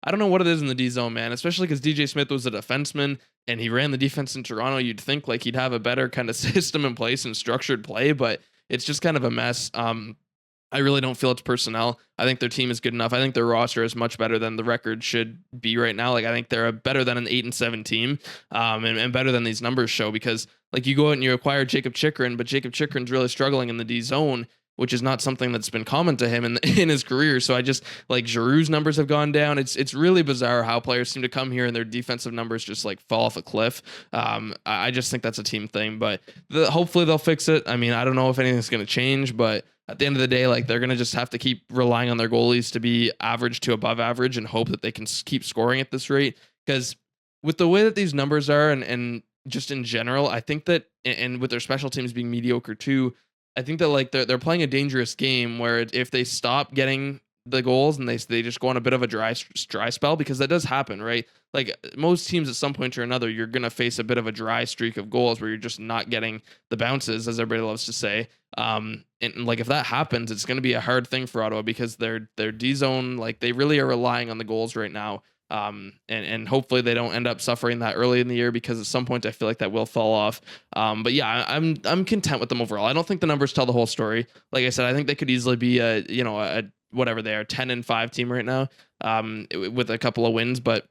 S2: I don't know what it is in the D zone, man, especially because DJ Smith was a defenseman and he ran the defense in Toronto. You'd think like he'd have a better kind of system in place and structured play, but it's just kind of a mess. I really don't feel it's personnel. I think their team is good enough. I think their roster is much better than the record should be right now. Like I think they're better than an 8-7 team, and better than these numbers show, because like you go out and you acquire Jacob Chikrin, but Jacob Chikrin's really struggling in the D zone, which is not something that's been common to him in his career. So I just like Giroux's numbers have gone down. It's really bizarre how players seem to come here and their defensive numbers just like fall off a cliff. I just think that's a team thing, but hopefully they'll fix it. I mean, I don't know if anything's going to change, but at the end of the day, like they're going to just have to keep relying on their goalies to be average to above average and hope that they can keep scoring at this rate. Because with the way that these numbers are and just in general, I think that, and with their special teams being mediocre too, I think that like they're playing a dangerous game where if they stop getting the goals and they just go on a bit of a dry spell, because that does happen, right? Like most teams at some point or another, you're going to face a bit of a dry streak of goals where you're just not getting the bounces, as everybody loves to say. And like if that happens, it's going to be a hard thing for Ottawa, because their D zone, like they really are relying on the goals right now. And hopefully they don't end up suffering that early in the year, because at some point I feel like that will fall off. But yeah, I'm content with them overall. I don't think the numbers tell the whole story. Like I said, I think they could easily be a whatever they are, 10-5 team right now, with a couple of wins, but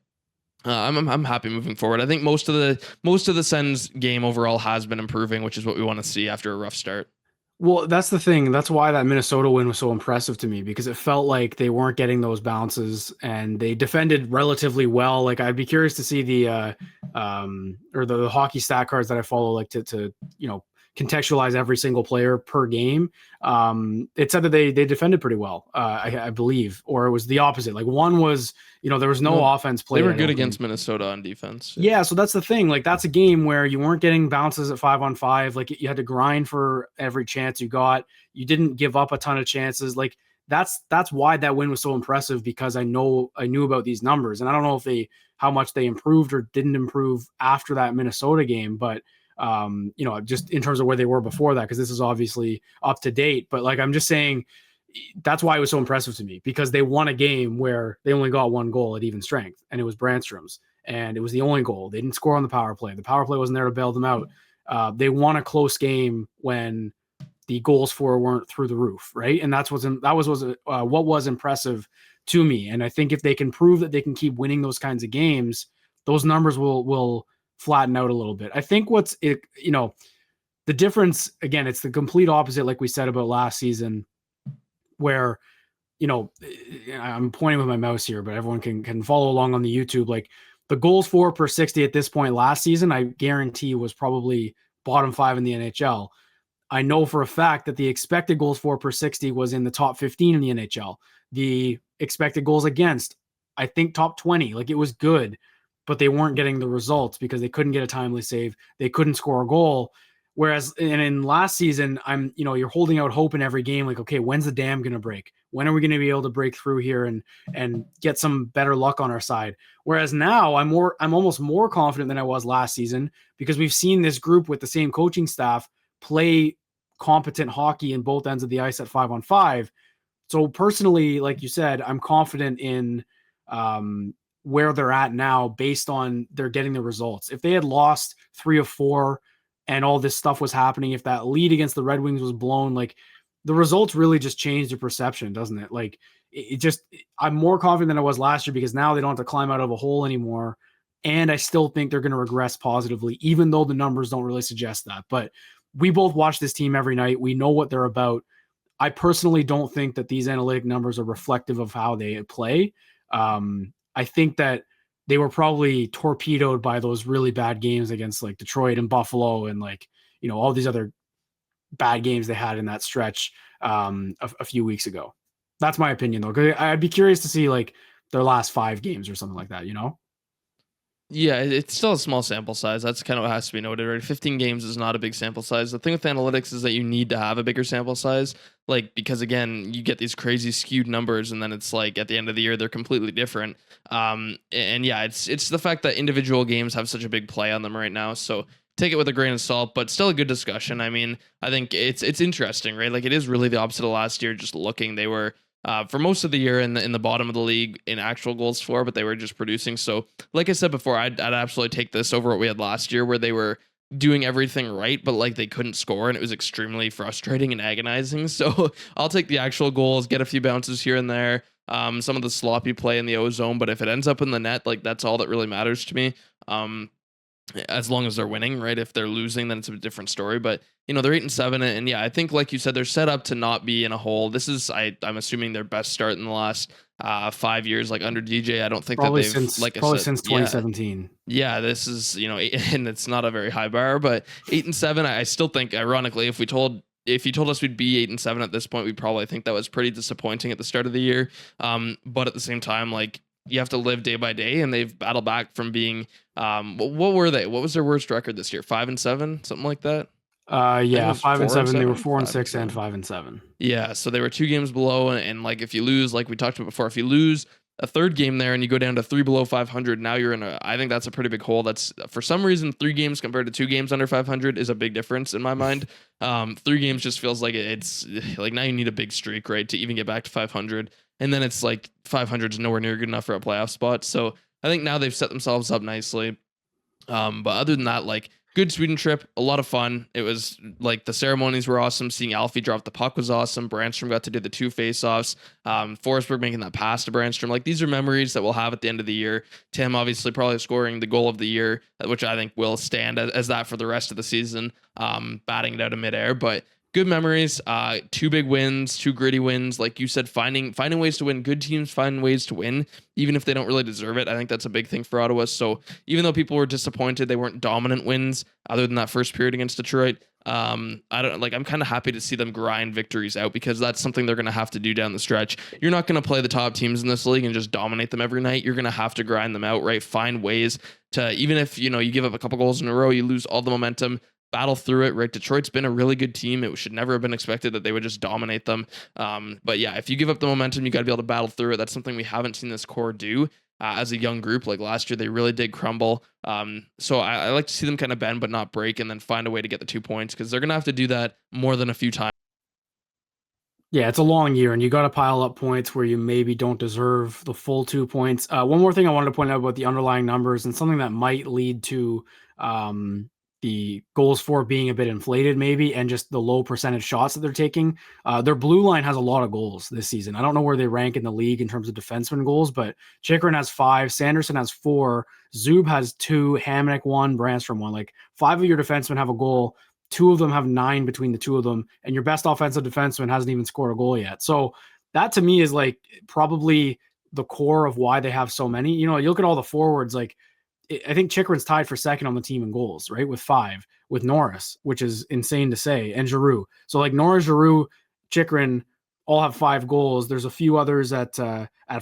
S2: I'm happy moving forward. I think most of the Sens game overall has been improving, which is what we want to see after a rough start.
S1: Well, that's the thing. That's why that Minnesota win was so impressive to me, because it felt like they weren't getting those bounces and they defended relatively well. Like I'd be curious to see the or the hockey stat cards that I follow, like to contextualize every single player per game. It said that they defended pretty well, I believe, or it was the opposite. Like one was, there was no
S2: No,
S1: offense
S2: they
S1: played.
S2: were
S1: I
S2: good
S1: don't
S2: against
S1: think.
S2: Minnesota on defense.
S1: Yeah, so that's the thing. Like that's a game where you weren't getting bounces at 5-on-5. Like you had to grind for every chance you got. You didn't give up a ton of chances. Like that's why that win was so impressive, because I knew about these numbers, and I don't know if how much they improved or didn't improve after that Minnesota game, but just in terms of where they were before that, because this is obviously up to date. But like I'm just saying, that's why it was so impressive to me, because they won a game where they only got one goal at even strength, and it was Brandstrom's, and it was the only goal. They didn't score on the power play. The power play wasn't there to bail them out. They won a close game when the goals for weren't through the roof, right? And that was what was impressive to me. And I think if they can prove that they can keep winning those kinds of games, those numbers will flatten out a little bit. I think the difference, again, it's the complete opposite, like we said about last season, where I'm pointing with my mouse here, but everyone can follow along on the YouTube. Like the goals for per 60 at this point last season, I guarantee was probably bottom 5 in the NHL. I know for a fact that the expected goals for per 60 was in the top 15 in the NHL. The expected goals against, I think top 20. Like it was good, but they weren't getting the results because they couldn't get a timely save. They couldn't score a goal. Whereas in last season, you're holding out hope in every game. Like, okay, when's the dam going to break? When are we going to be able to break through here and get some better luck on our side? Whereas now I'm almost more confident than I was last season, because we've seen this group with the same coaching staff play competent hockey in both ends of the ice at 5-on-5. So personally, like you said, I'm confident in where they're at now based on they're getting the results. If they had lost 3 of 4 and all this stuff was happening, if that lead against the Red Wings was blown, like the results really just change the perception, doesn't it? Like I'm more confident than I was last year, because now they don't have to climb out of a hole anymore. And I still think they're going to regress positively, even though the numbers don't really suggest that. But we both watch this team every night. We know what they're about. I personally don't think that these analytic numbers are reflective of how they play. I think that they were probably torpedoed by those really bad games against like Detroit and Buffalo and all these other bad games they had in that stretch a few weeks ago. That's my opinion though. 'Cause I'd be curious to see like their last 5 games or something like that,
S2: Yeah, it's still a small sample size. That's kind of what has to be noted, right? 15 games is not a big sample size. The thing with analytics is that you need to have a bigger sample size, like because again, you get these crazy skewed numbers, and then it's like at the end of the year they're completely different. And yeah, it's the fact that individual games have such a big play on them right now. So take it with a grain of salt, but still a good discussion. I mean, I think it's interesting, right? Like it is really the opposite of last year. Just looking, they were for most of the year in the bottom of the league in actual goals for, but they were just producing. So, like I said before, I'd absolutely take this over what we had last year, where they were doing everything right, but like they couldn't score, and it was extremely frustrating and agonizing. So, I'll take the actual goals, get a few bounces here and there, some of the sloppy play in the O zone, but if it ends up in the net, like that's all that really matters to me. As long as they're winning, right? If they're losing, then it's a different story. But they're 8-7, and yeah, I think like you said, they're set up to not be in a hole. This is I'm assuming their best start in the last 5 years, like under DJ. I don't think
S1: probably
S2: that they've
S1: probably since 2017.
S2: Yeah, this is and it's not a very high bar, but 8-7. I still think, ironically, if you told us we'd be 8-7 at this point, we'd probably think that was pretty disappointing at the start of the year. But at the same time, like you have to live day by day, and they've battled back from being what were they? What was their worst record this year? 5-7, something like that.
S1: Yeah, 5-7. They were 4-6
S2: 5-7.
S1: and 5-7.
S2: Yeah, so they were 2 games below, and like if you lose, like we talked about before, if you lose a third game there and you go down to 3 below 500, now you're in I think that's a pretty big hole. That's for some reason 3 games compared to 2 games under 500 is a big difference in my mind. 3 games just feels like it's like now you need a big streak, right, to even get back to 500, and then it's like 500 is nowhere near good enough for a playoff spot. So I think now they've set themselves up nicely. But other than that, like good Sweden trip, a lot of fun. It was like the ceremonies were awesome. Seeing Alfie drop the puck was awesome. Brandstrom got to do the 2 faceoffs. Forsberg making that pass to Brandstrom. Like these are memories that we'll have at the end of the year. Tim obviously probably scoring the goal of the year, which I think will stand as that for the rest of the season. Batting it out of midair, but good memories. Two big wins, two gritty wins. Like you said, finding ways to win. Good teams find ways to win, even if they don't really deserve it. I think that's a big thing for Ottawa. So even though people were disappointed, they weren't dominant wins other than that first period against Detroit. I'm kind of happy to see them grind victories out, because that's something they're going to have to do down the stretch. You're not going to play the top teams in this league and just dominate them every night. You're going to have to grind them out, right? Find ways to, even if, you give up a couple goals in a row, you lose all the momentum, battle through it, right? Detroit's been a really good team. It should never have been expected that they would just dominate them. But yeah, if you give up the momentum, you got to be able to battle through it. That's something we haven't seen this core do. As a young group, like last year, they really did crumble. So I like to see them kind of bend but not break, and then find a way to get the 2 points, because they're going to have to do that more than a few times.
S1: Yeah, it's a long year, and you got to pile up points where you maybe don't deserve the full 2 points. One more thing I wanted to point out about the underlying numbers, and something that might lead to the goals for being a bit inflated, maybe, and just the low percentage shots that they're taking. Their blue line has a lot of goals this season. I don't know where they rank in the league in terms of defenseman goals, but Chychrun has 5, Sanderson has 4, Zub has 2, Hamonic 1, Brandstrom 1. Like 5 of your defensemen have a goal. 2 of them have 9 between the 2 of them, and your best offensive defenseman hasn't even scored a goal yet. So that to me is like probably the core of why they have so many. You look at all the forwards, like I think Chychrun's tied for second on the team in goals, right? With 5, with Norris, which is insane to say, and Giroux. So like Norris, Giroux, Chychrun all have 5 goals. There's a few others at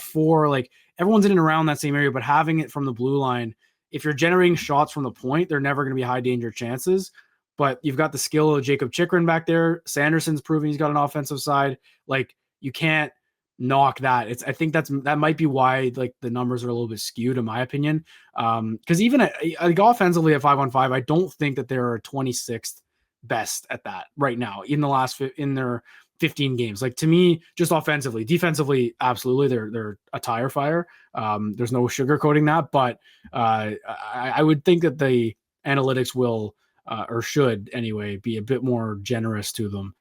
S1: 4. Like everyone's in and around that same area, but having it from the blue line, if you're generating shots from the point, they're never going to be high danger chances. But you've got the skill of Jacob Chychrun back there. Sanderson's proving he's got an offensive side. Like you can't knock that. I think that might be why like the numbers are a little bit skewed in my opinion. Because even like offensively at 5-on-5, I don't think that they're 26th best at that right now in their 15 games. Like to me, just offensively, defensively, absolutely, they're a tire fire. There's no sugarcoating that, but I would think that the analytics will. Or should anyway, be a bit more generous to them.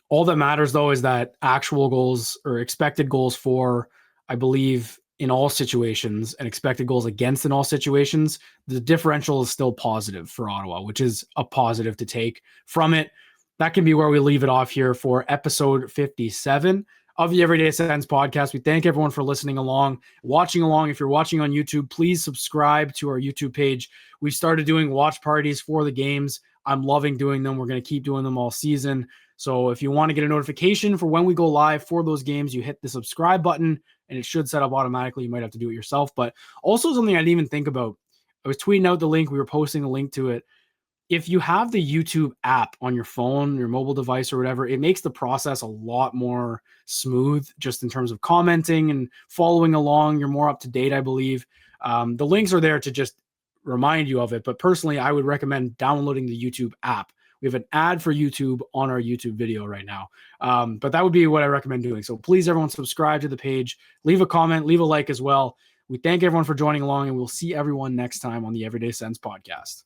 S1: All that matters though is that actual goals or expected goals for, I believe, in all situations, and expected goals against in all situations, the differential is still positive for Ottawa, which is a positive to take from it. That can be where we leave it off here for episode 57 of the Everyday Sens podcast. We thank everyone for listening along, watching along. If you're watching on YouTube, please subscribe to our YouTube page. We've started doing watch parties for the games. I'm loving doing them. We're going to keep doing them all season. So if you want to get a notification for when we go live for those games, you hit the subscribe button and it should set up automatically. You might have to do it yourself, but also something I didn't even think about. I was tweeting out the link. We were posting a link to it. If you have the YouTube app on your phone, your mobile device or whatever, it makes the process a lot more smooth just in terms of commenting and following along. You're more up to date, I believe. The links are there to just remind you of it. But personally, I would recommend downloading the YouTube app. We have an ad for YouTube on our YouTube video right now. But that would be what I recommend doing. So please, everyone, subscribe to the page, leave a comment, leave a like as well. We thank everyone for joining along, and we'll see everyone next time on the Everyday Sens podcast.